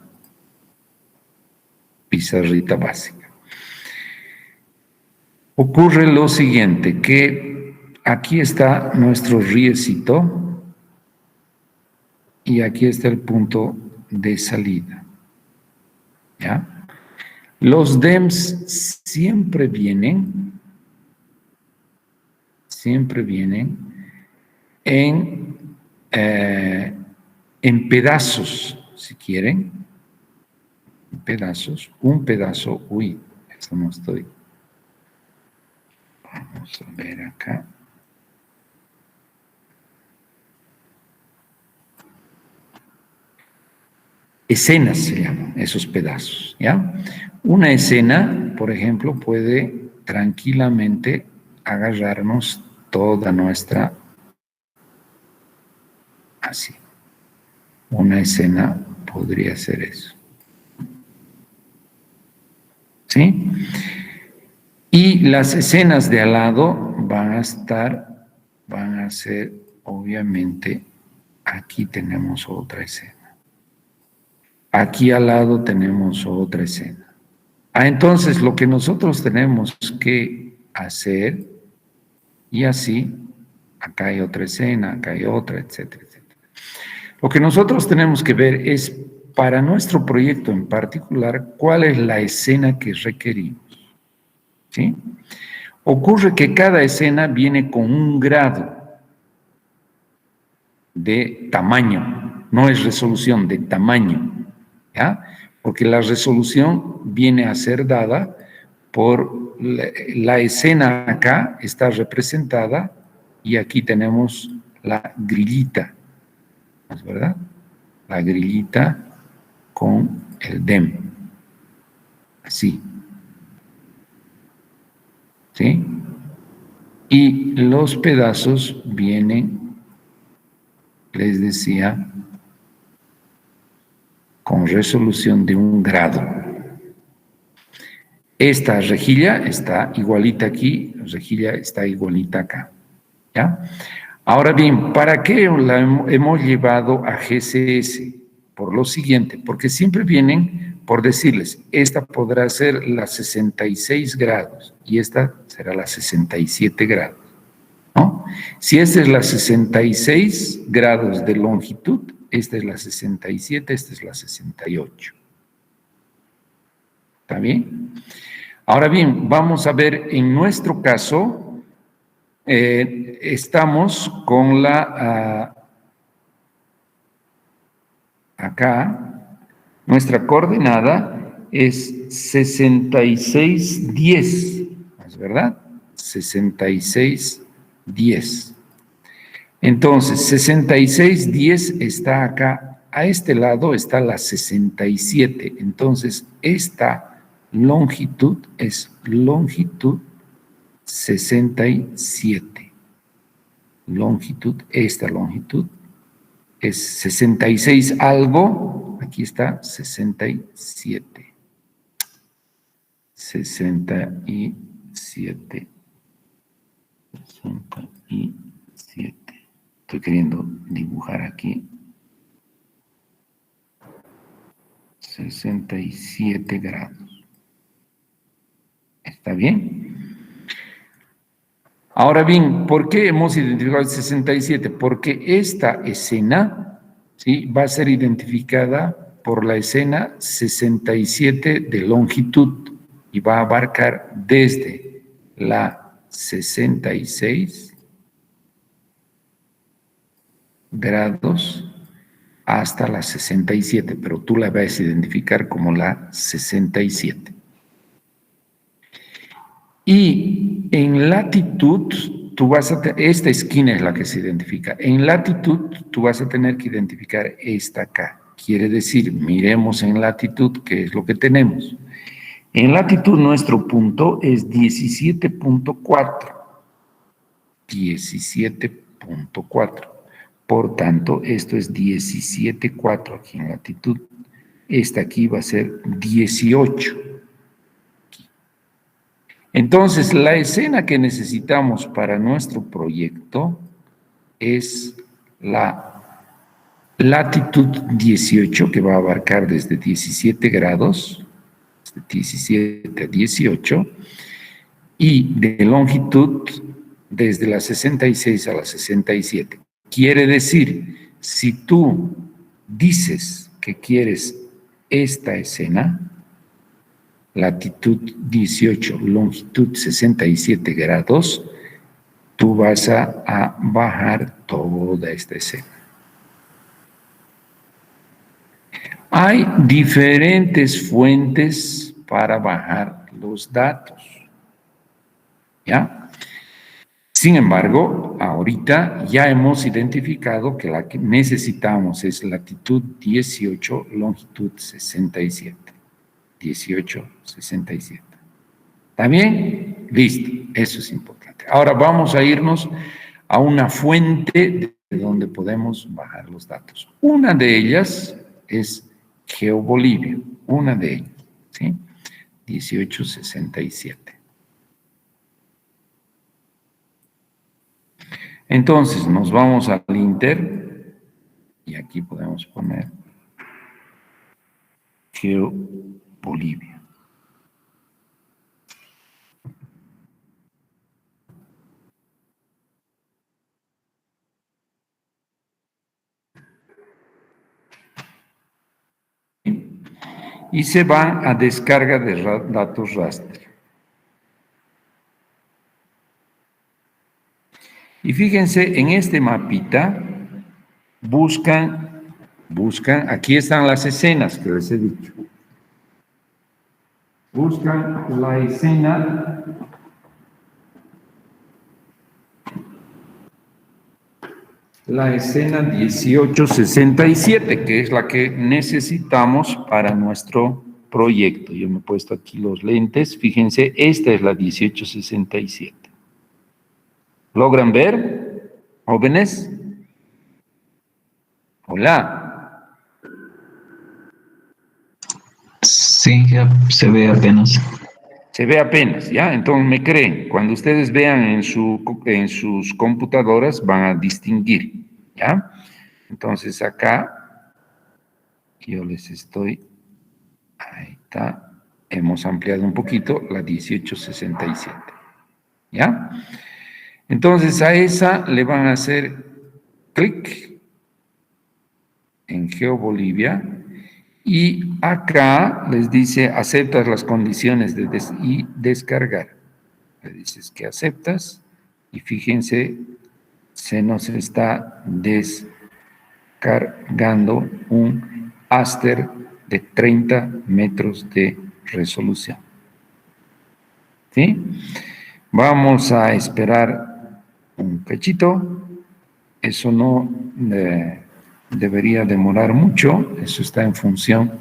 pizarrita básica. Ocurre lo siguiente, que aquí está nuestro riecito y aquí está el punto de salida, ¿ya? Los DEMS siempre vienen en pedazos, si quieren, en pedazos, un pedazo, uy, esto no estoy, vamos a ver acá. Escenas se llaman esos pedazos, ¿ya? Una escena, por ejemplo, puede tranquilamente agarrarnos toda nuestra, así. Una escena podría ser eso. ¿Sí? Y las escenas de al lado van a ser, obviamente, aquí tenemos otra escena. Aquí al lado tenemos otra escena. Entonces, lo que nosotros tenemos que hacer Y así, acá hay otra escena, acá hay otra, etcétera, etcétera. Lo que nosotros tenemos que ver es, para nuestro proyecto en particular, cuál es la escena que requerimos. ¿Sí? Ocurre que cada escena viene con un grado de tamaño, no es resolución, de tamaño, ¿ya? Porque la resolución viene a ser dada por la escena acá, está representada, y aquí tenemos la grillita, ¿no es verdad? La grillita con el DEM, así, ¿sí? Y los pedazos vienen, les decía, con resolución de un grado. Esta rejilla está igualita aquí, rejilla está igualita acá, ¿ya? Ahora bien, ¿para qué la hemos llevado a GCS? Por lo siguiente, porque siempre vienen por decirles, esta podrá ser la 66 grados y esta será la 67 grados, ¿no? Si esta es la 66 grados de longitud, esta es la 67, esta es la 68. ¿Está bien? Ahora bien, vamos a ver, en nuestro caso, estamos con acá, nuestra coordenada es 6610, ¿es verdad? 6610. Entonces, 6610 está acá, a este lado está la 67. Entonces, esta longitud es longitud 67. Esta longitud es 66 algo, aquí está 67. 67. 67. Estoy queriendo dibujar aquí. 67 grados. ¿Está bien? Ahora bien, ¿por qué hemos identificado el 67? Porque esta escena, ¿sí?, va a ser identificada por la escena 67 de longitud y va a abarcar desde la 66 grados hasta la 67, pero tú la vas a identificar como la 67. Y en latitud, tú vas a esta esquina es la que se identifica. En latitud, tú vas a tener que identificar esta acá. Quiere decir, miremos en latitud qué es lo que tenemos. En latitud, nuestro punto es 17.4. 17.4. Por tanto, esto es 17.4 aquí en latitud. Esta aquí va a ser 18. Entonces, la escena que necesitamos para nuestro proyecto es la latitud 18, que va a abarcar desde 17 grados, de 17 a 18, y de longitud desde la 66 a la 67. Quiere decir, si tú dices que quieres esta escena, latitud 18, longitud 67 grados, tú vas a bajar toda esta escena. Hay diferentes fuentes para bajar los datos, ¿ya? Sin embargo, ahorita ya hemos identificado que la que necesitamos es latitud 18, longitud 67. 18, 67. ¿Está bien? Listo, eso es importante. Ahora vamos a irnos a una fuente de donde podemos bajar los datos. Una de ellas es GeoBolivia, una de ellas, ¿sí? 1867. Entonces, nos vamos al Inter y aquí podemos poner GeoBolivia. y se van a descarga de datos raster. Y fíjense, en este mapita buscan, aquí están las escenas que les he dicho. Buscan la escena la escena 1867, que es la que necesitamos para nuestro proyecto. Yo me he puesto aquí los lentes. Fíjense, esta es la 1867. ¿Logran ver, jóvenes? Hola. Sí, ya se ve apenas. Se ve apenas, ¿ya? Entonces me creen. Cuando ustedes vean en sus computadoras van a distinguir, ¿ya? Entonces acá yo les estoy... Ahí está. Hemos ampliado un poquito la 1867, ¿ya? Entonces a esa le van a hacer clic en GeoBolivia y acá les dice aceptas las condiciones y descargar. Le dices que aceptas y fíjense, se nos está descargando un áster de 30 metros de resolución. ¿Sí? Vamos a esperar un cachito. Eso no debería demorar mucho. Eso está en función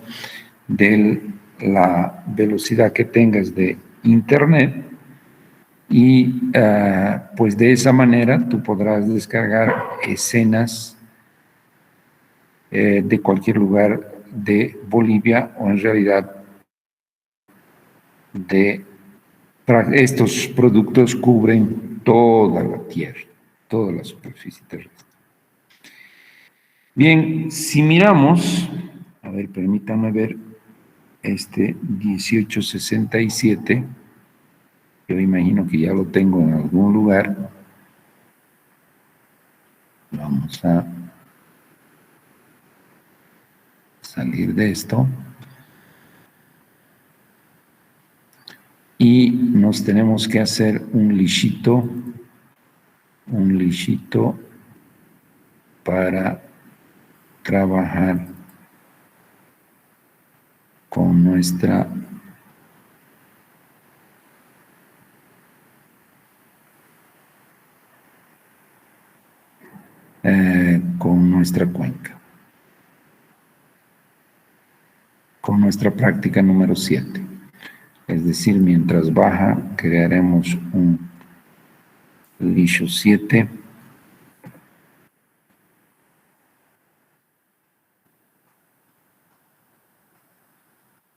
de la velocidad que tengas de internet. Y pues de esa manera tú podrás descargar escenas de cualquier lugar de Bolivia o en realidad estos productos cubren toda la tierra, toda la superficie terrestre. Bien, si miramos, a ver, permítanme ver este 1867, yo imagino que ya lo tengo en algún lugar. Vamos a salir de esto. Y nos tenemos que hacer un lishito para trabajar con nuestra cuenca, con nuestra práctica número 7. Es decir, mientras baja, crearemos un lisho 7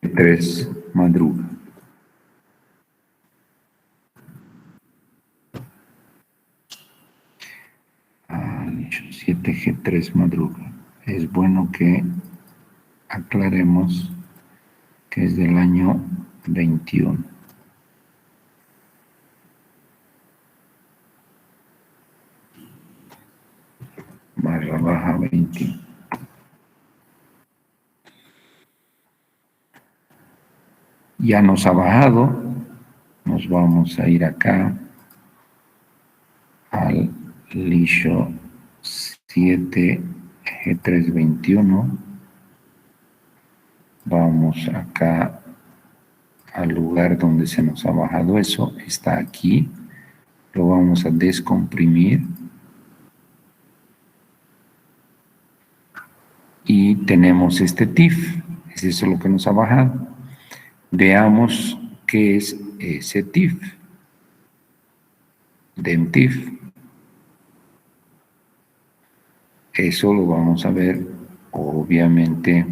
G3 madruga. Lisho 7 G3 madruga. Es bueno que aclaremos que es del año 21. Barra baja 21. Ya nos ha bajado, nos vamos a ir acá al lisho 7 G321. Vamos acá al lugar donde se nos ha bajado eso, está aquí, lo vamos a descomprimir y tenemos este TIFF, es eso lo que nos ha bajado. Veamos qué es ese TIFF, DEMTIFF. Eso lo vamos a ver obviamente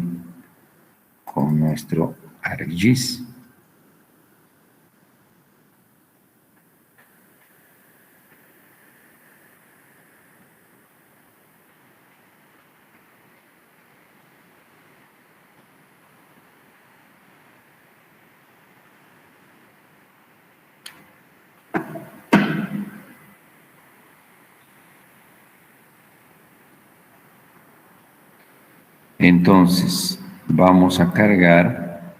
con nuestro ArcGIS. Entonces, vamos a cargar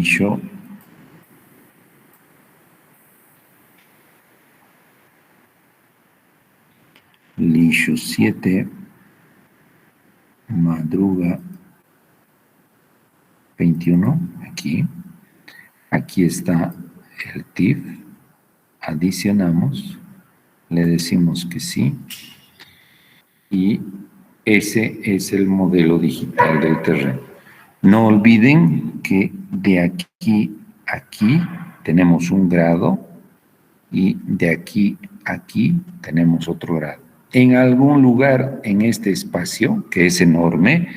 Lixo, Lixo 7, Madruga 21, aquí está el TIF, adicionamos, le decimos que sí, y ese es el modelo digital del terreno. No olviden que de aquí a aquí tenemos un grado y de aquí a aquí tenemos otro grado. En algún lugar en este espacio, que es enorme,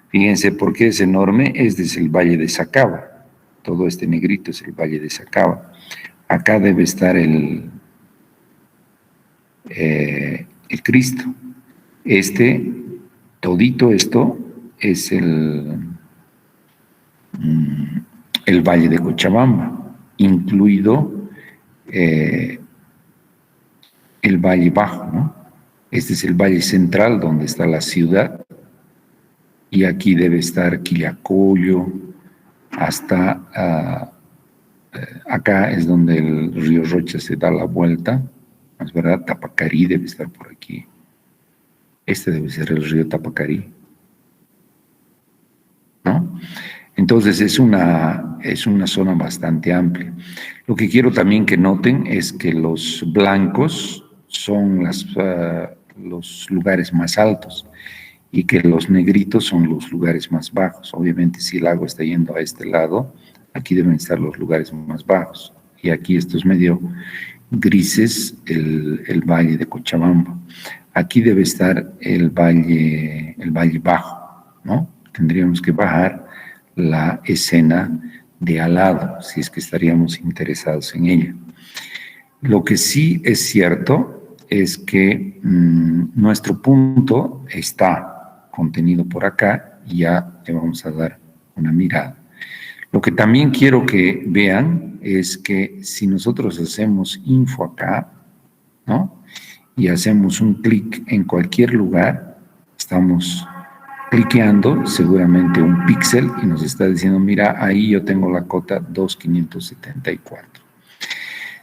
fíjense por qué es enorme, es desde el Valle de Sacaba. Todo este negrito es el Valle de Sacaba. Acá debe estar el Cristo. Todito esto es el Valle de Cochabamba, incluido el Valle Bajo, ¿no? Este es el Valle Central, donde está la ciudad, y aquí debe estar Quillacollo, hasta acá es donde el río Rocha se da la vuelta, ¿es verdad? Tapacarí debe estar por aquí. Este debe ser el río Tapacarí, ¿no? Entonces es una zona bastante amplia. Lo que quiero también que noten es que los blancos son los lugares más altos y que los negritos son los lugares más bajos. Obviamente, si el agua está yendo a este lado, aquí deben estar los lugares más bajos. Y aquí estos medio grises, el valle de Cochabamba. Aquí debe estar el valle bajo, ¿no? Tendríamos que bajar la escena de al lado, si es que estaríamos interesados en ella. Lo que sí es cierto es que nuestro punto está contenido por acá y ya le vamos a dar una mirada. Lo que también quiero que vean es que si nosotros hacemos info acá, ¿no? Y hacemos un clic en cualquier lugar, estamos cliqueando seguramente un píxel y nos está diciendo, mira, ahí yo tengo la cota 2574.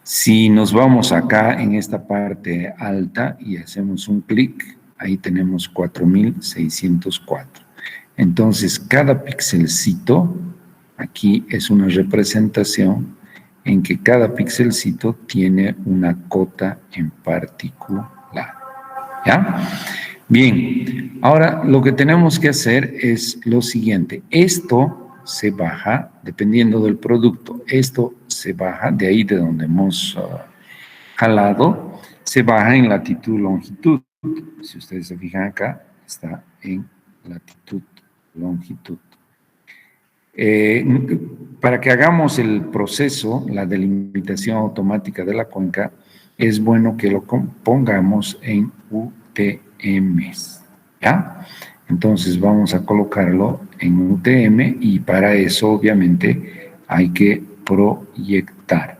Si nos vamos acá en esta parte alta y hacemos un clic, ahí tenemos 4604. Entonces, cada pixelcito aquí es una representación en que cada pixelcito tiene una cota en particular. ¿Ya? Bien, ahora lo que tenemos que hacer es lo siguiente. Esto se baja dependiendo del producto. Esto se baja de ahí de donde hemos jalado, se baja en latitud, longitud. Si ustedes se fijan acá, está en latitud, longitud. Para que hagamos el proceso, la delimitación automática de la cuenca, es bueno que lo pongamos en UTMs, ¿ya? Entonces vamos a colocarlo en UTM y para eso obviamente hay que proyectar.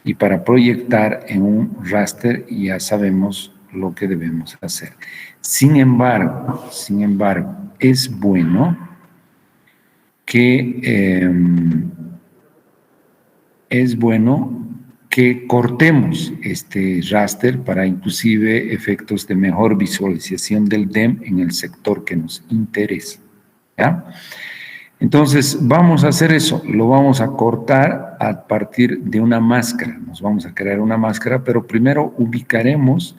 Y para proyectar en un raster ya sabemos lo que debemos hacer. Sin embargo, es bueno que cortemos este raster para inclusive efectos de mejor visualización del DEM en el sector que nos interesa, ¿ya? Entonces, vamos a hacer eso, lo vamos a cortar a partir de una máscara. Nos vamos a crear una máscara, pero primero ubicaremos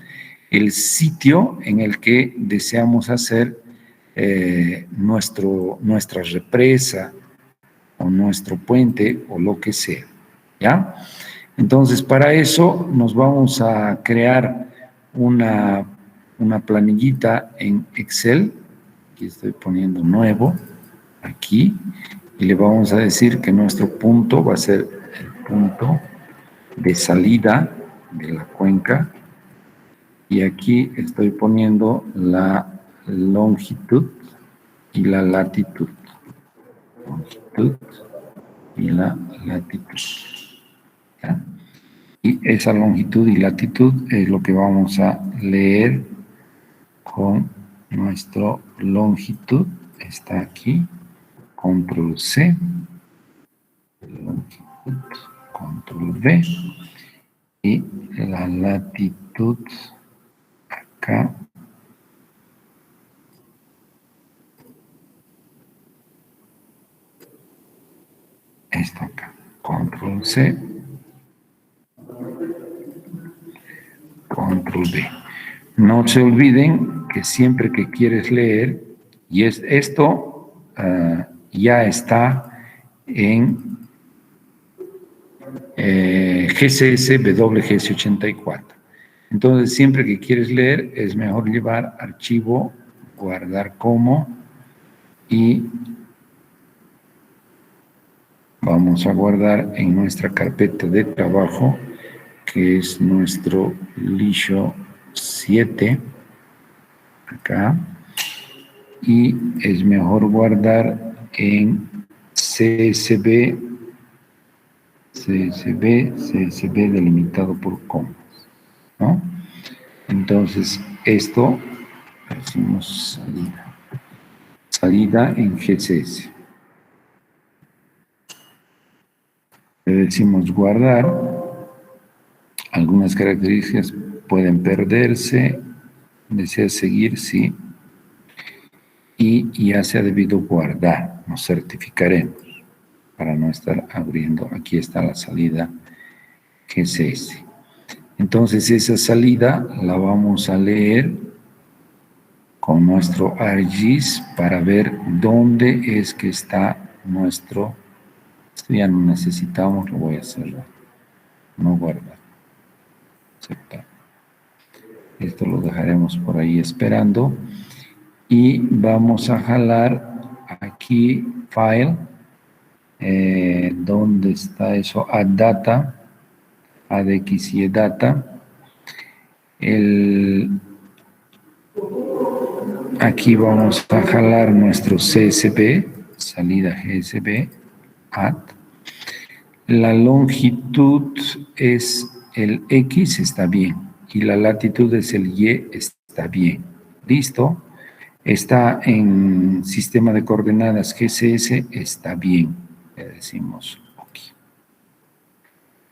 el sitio en el que deseamos hacer nuestra represa o nuestro puente o lo que sea, ¿ya? Entonces, para eso nos vamos a crear una planillita en Excel. Aquí estoy poniendo nuevo, aquí, y le vamos a decir que nuestro punto va a ser el punto de salida de la cuenca, y aquí estoy poniendo la longitud y la latitud. Longitud y la latitud, ¿ya? Y esa longitud y latitud es lo que vamos a leer con nuestro longitud. Está aquí, control C, longitud, control V, y la latitud acá. Esto acá, control C, control V. No se olviden que siempre que quieres leer, y esto ya está en GCS WGS84. Entonces, siempre que quieres leer, es mejor llevar archivo, guardar como, y vamos a guardar en nuestra carpeta de trabajo, que es nuestro Lisho 7, acá, y es mejor guardar en CSV delimitado por comas, ¿no? Entonces, esto decimos salida en GCS. Le decimos guardar. Algunas características pueden perderse. Desea seguir, sí. Y ya se ha debido guardar. Nos certificaremos para no estar abriendo. Aquí está la salida GCS. Entonces, esa salida la vamos a leer con nuestro ArcGIS para ver dónde es que está nuestro. Esto ya no necesitamos, lo voy a cerrar. No guardar. Aceptar. Esto lo dejaremos por ahí esperando. Y vamos a jalar aquí File. ¿Dónde está eso? Add Data. ADXY Data. Aquí vamos a jalar nuestro CSV, salida GSV, add. La longitud es el X, está bien, y la latitud es el Y, está bien. ¿Listo? Está en sistema de coordenadas GCS, está bien. Le decimos OK.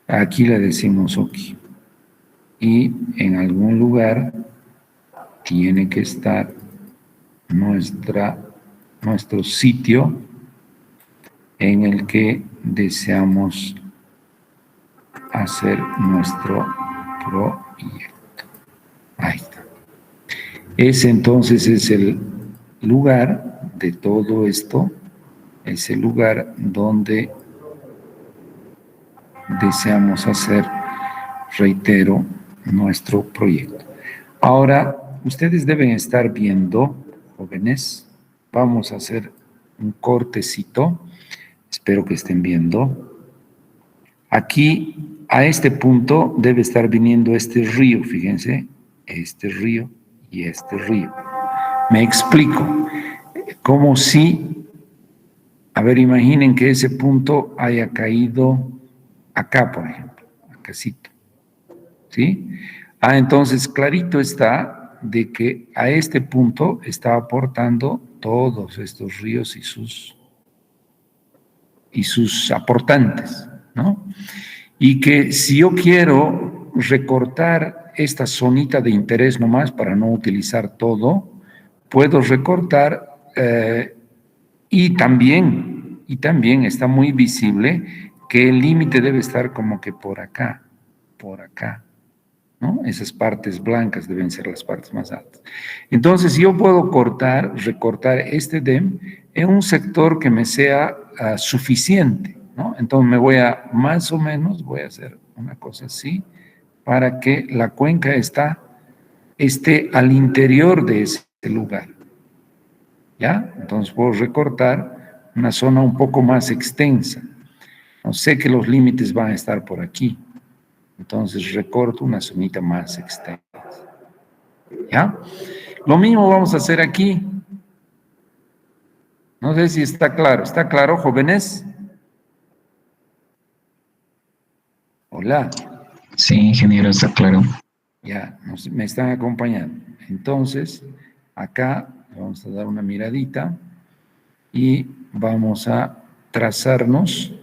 Aquí le decimos OK. Y en algún lugar tiene que estar nuestro sitio en el que deseamos hacer nuestro proyecto. Ahí está. Ese entonces es el lugar de todo esto, es el lugar donde deseamos hacer, reitero, nuestro proyecto. Ahora, ustedes deben estar viendo, jóvenes, vamos a hacer un cortecito, espero que estén viendo. Aquí, a este punto, debe estar viniendo este río, fíjense, este río y este río. Me explico, como si, a ver, imaginen que ese punto haya caído acá, por ejemplo, acácito, ¿sí? Entonces, clarito está de que a este punto está aportando todos estos ríos y sus aportantes, ¿no? Y que si yo quiero recortar esta zonita de interés nomás para no utilizar todo, puedo recortar y también está muy visible que el límite debe estar como que por acá, ¿no? Esas partes blancas deben ser las partes más altas. Entonces, yo puedo recortar este DEM en un sector que me sea suficiente, ¿no? Entonces, más o menos, voy a hacer una cosa así, para que la cuenca esté al interior de ese lugar, ¿ya? Entonces, puedo recortar una zona un poco más extensa. No sé que los límites van a estar por aquí. Entonces recorto una zonita más extensa. ¿Ya? Lo mismo vamos a hacer aquí. No sé si está claro. ¿Está claro, jóvenes? Hola. Sí, ingeniero, está claro. Ya, me están acompañando. Entonces, acá vamos a dar una miradita y vamos a trazarnos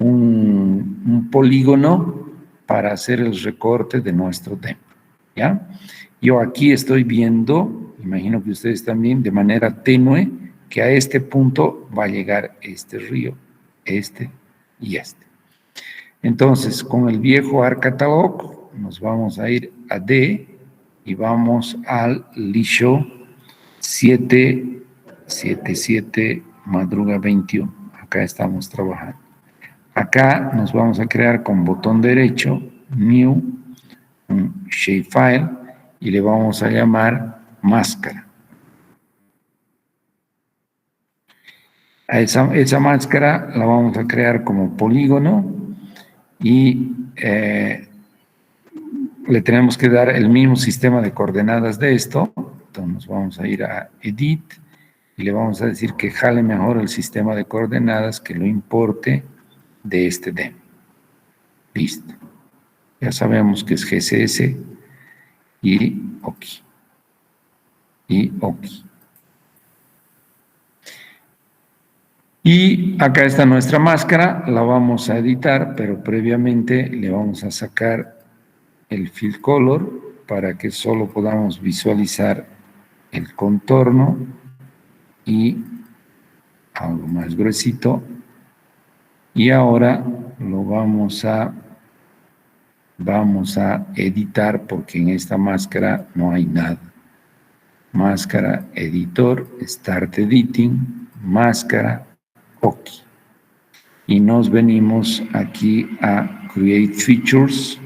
un polígono para hacer el recorte de nuestro DEM, ¿ya? Yo aquí estoy viendo, imagino que ustedes también, de manera tenue, que a este punto va a llegar este río, este y este. Entonces, con el viejo ArcCatalog, nos vamos a ir a D y vamos al Lisho 777 Madruga 21. Acá estamos trabajando. Acá nos vamos a crear con botón derecho, New, un shapefile, y le vamos a llamar máscara. A esa máscara la vamos a crear como polígono y le tenemos que dar el mismo sistema de coordenadas de esto. Entonces nos vamos a ir a Edit y le vamos a decir que jale mejor el sistema de coordenadas, que lo importe de este DEM. Listo. Ya sabemos que es GCS y OK. Y OK. Y acá está nuestra máscara, la vamos a editar, pero previamente le vamos a sacar el fill color para que solo podamos visualizar el contorno y algo más gruesito. Y ahora lo vamos a editar, porque en esta máscara no hay nada. Máscara, editor, start editing, máscara, OK. Y nos venimos aquí a Create Features,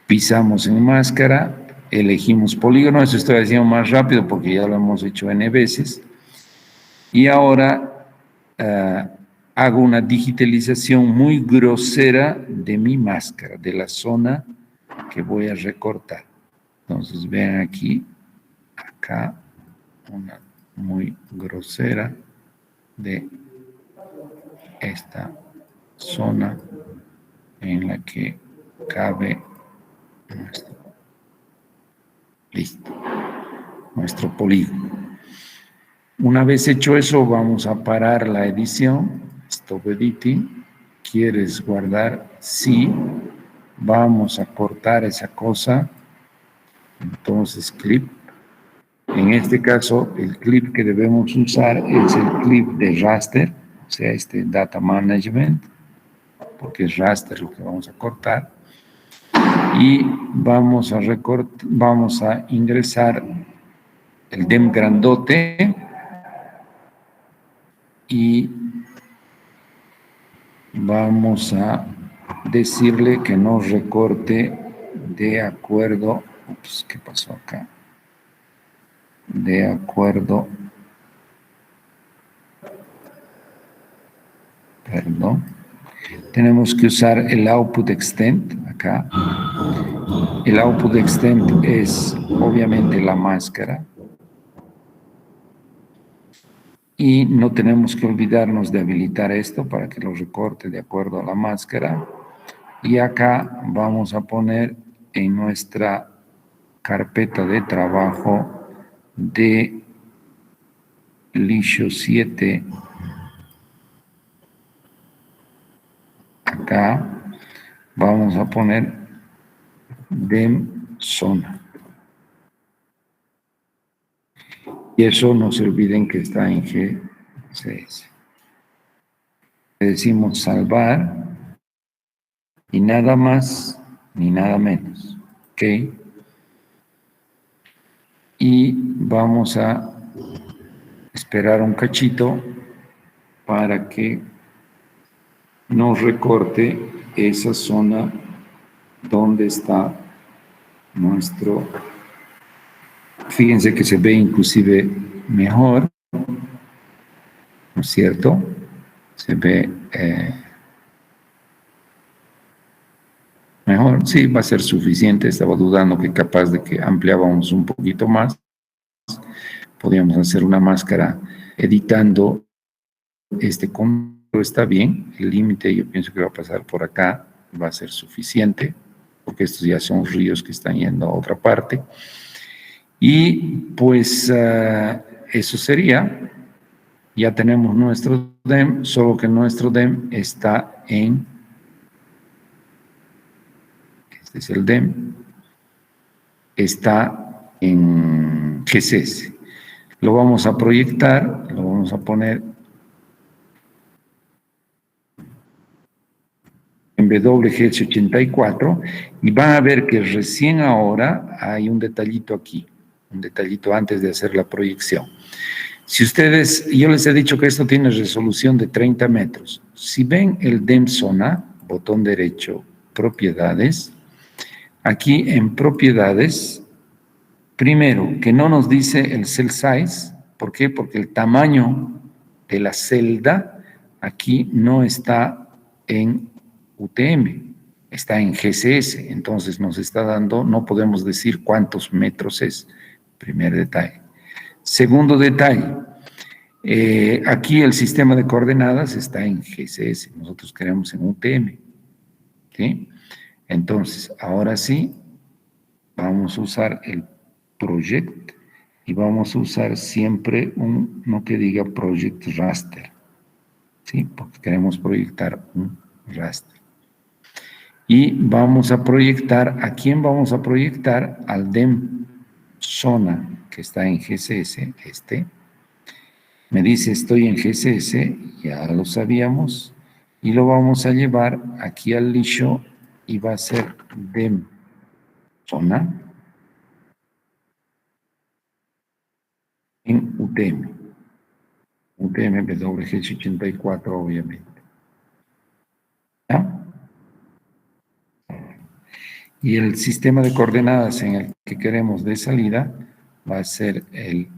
pisamos en máscara, elegimos polígono, eso estoy haciendo más rápido porque ya lo hemos hecho N veces, y ahora hago una digitalización muy grosera de mi máscara, de la zona que voy a recortar. Entonces vean aquí, acá, una muy grosera de esta zona en la que cabe nuestro polígono. Una vez hecho eso, vamos a parar la edición. Stop Editing. ¿Quieres guardar? Sí. Vamos a cortar esa cosa. Entonces, clip. En este caso, el clip que debemos usar es el clip de raster, o sea, este Data Management, porque es raster lo que vamos a cortar. Y vamos a ingresar el DEM grandote y vamos a decirle que nos recorte de acuerdo. Ups, ¿qué pasó acá? De acuerdo. Perdón. Tenemos que usar el output extent acá. El output extent es obviamente la máscara. Y no tenemos que olvidarnos de habilitar esto para que lo recorte de acuerdo a la máscara. Y acá vamos a poner en nuestra carpeta de trabajo de Lisho 7, acá vamos a poner DEM zona. Y eso no se olviden que está en GCS. Le decimos salvar y nada más ni nada menos. ¿Ok? Y vamos a esperar un cachito para que nos recorte esa zona donde está nuestro. Fíjense que se ve inclusive mejor, ¿no es cierto? Se ve mejor. Sí, va a ser suficiente. Estaba dudando que capaz de que ampliábamos un poquito más. Podríamos hacer una máscara editando este contorno. Está bien. El límite yo pienso que va a pasar por acá. Va a ser suficiente, porque estos ya son ríos que están yendo a otra parte. Y pues eso sería. Ya tenemos nuestro DEM, solo que nuestro DEM está en, este es el DEM, está en GCS. Lo vamos a proyectar, lo vamos a poner en WGS84 y van a ver que recién ahora hay un detallito aquí, un detallito antes de hacer la proyección. Si ustedes, yo les he dicho que esto tiene resolución de 30 metros. Si ven el DEM zona, botón derecho, propiedades, aquí en propiedades, primero, que no nos dice el cell size. ¿Por qué? Porque el tamaño de la celda aquí no está en UTM, está en GCS. Entonces nos está dando, no podemos decir cuántos metros es. Primer detalle. Segundo detalle, aquí el sistema de coordenadas está en GCS, nosotros queremos en UTM. ¿Sí? Entonces, ahora sí, vamos a usar el project y vamos a usar siempre no que diga project raster, ¿sí? Porque queremos proyectar un raster. Y vamos a proyectar, ¿a quién vamos a proyectar? Al DEM zona que está en GCS, me dice estoy en GCS, ya lo sabíamos, y lo vamos a llevar aquí al lixo y va a ser DEM zona en UTM. UTM WGS84, obviamente. ¿Ya? Y el sistema de coordenadas en el que queremos de salida va a ser el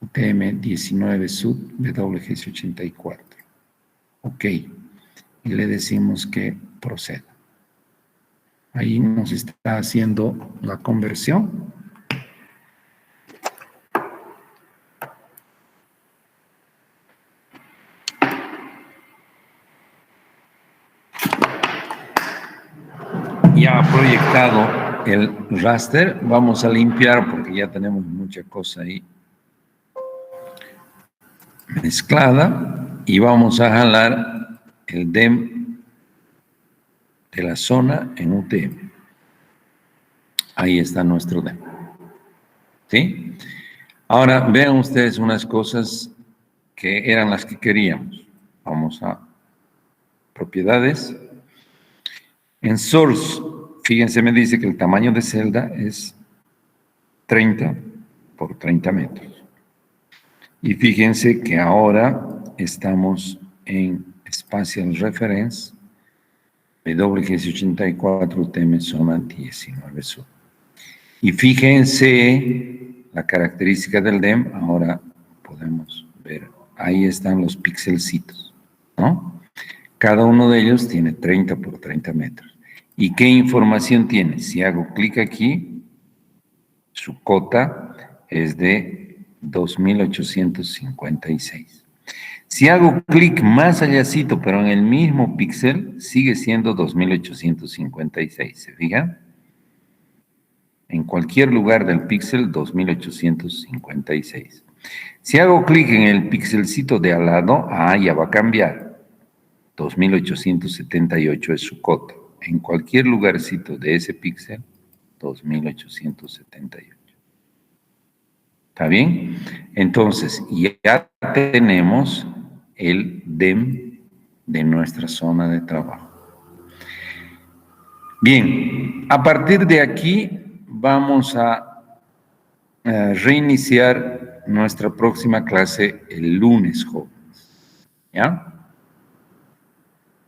UTM 19 Sud WGS84. Ok. Y le decimos que proceda. Ahí nos está haciendo la conversión. Ya ha proyectado el raster. Vamos a limpiar porque ya tenemos mucha cosa ahí mezclada y vamos a jalar el DEM de la zona en UTM. Ahí está nuestro DEM. ¿Sí? Ahora vean ustedes unas cosas que eran las que queríamos. Vamos a propiedades. En source, fíjense, me dice que el tamaño de celda es 30 por 30 metros. Y fíjense que ahora estamos en Spatial Reference WGS84 UTM zona 19 Sur. Y fíjense la característica del DEM, ahora podemos ver, ahí están los pixelcitos, ¿no? Cada uno de ellos tiene 30 por 30 metros. ¿Y qué información tiene? Si hago clic aquí, su cota es de 2856. Si hago clic más allácito, pero en el mismo píxel, sigue siendo 2856. ¿Se fijan? En cualquier lugar del píxel, 2856. Si hago clic en el píxelcito de al lado, ya va a cambiar. 2878 es su cota. En cualquier lugarcito de ese píxel, 2878. ¿Está bien? Entonces, ya tenemos el DEM de nuestra zona de trabajo. Bien, a partir de aquí vamos a reiniciar nuestra próxima clase el lunes, jóvenes. ¿Ya?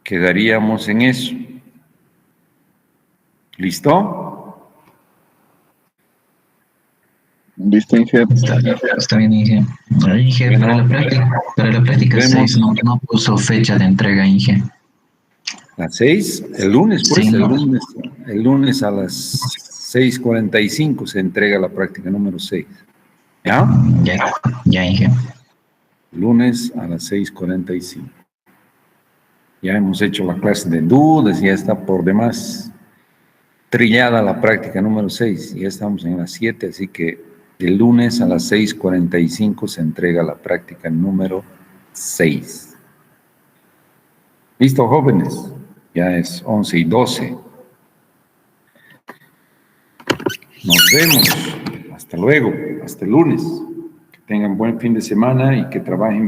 Quedaríamos en eso. ¿Listo? Listo, Inge. Está bien, Inge. Inge, Bueno, para la práctica vemos. 6 no puso fecha de entrega, Inge. ¿Las 6? El lunes, pues, Sí, el lunes a las 6:45 se entrega la práctica número 6. ¿Ya? Ya, Inge. Lunes a las 6:45. Ya hemos hecho la clase de dudas, ya está por demás trillada la práctica número 6. Ya estamos en las 7, así que El lunes a las 6:45 se entrega la práctica número 6. ¿Listo, jóvenes? Ya es 11:12. Nos vemos. Hasta luego. Hasta el lunes. Que tengan buen fin de semana y que trabajen bien.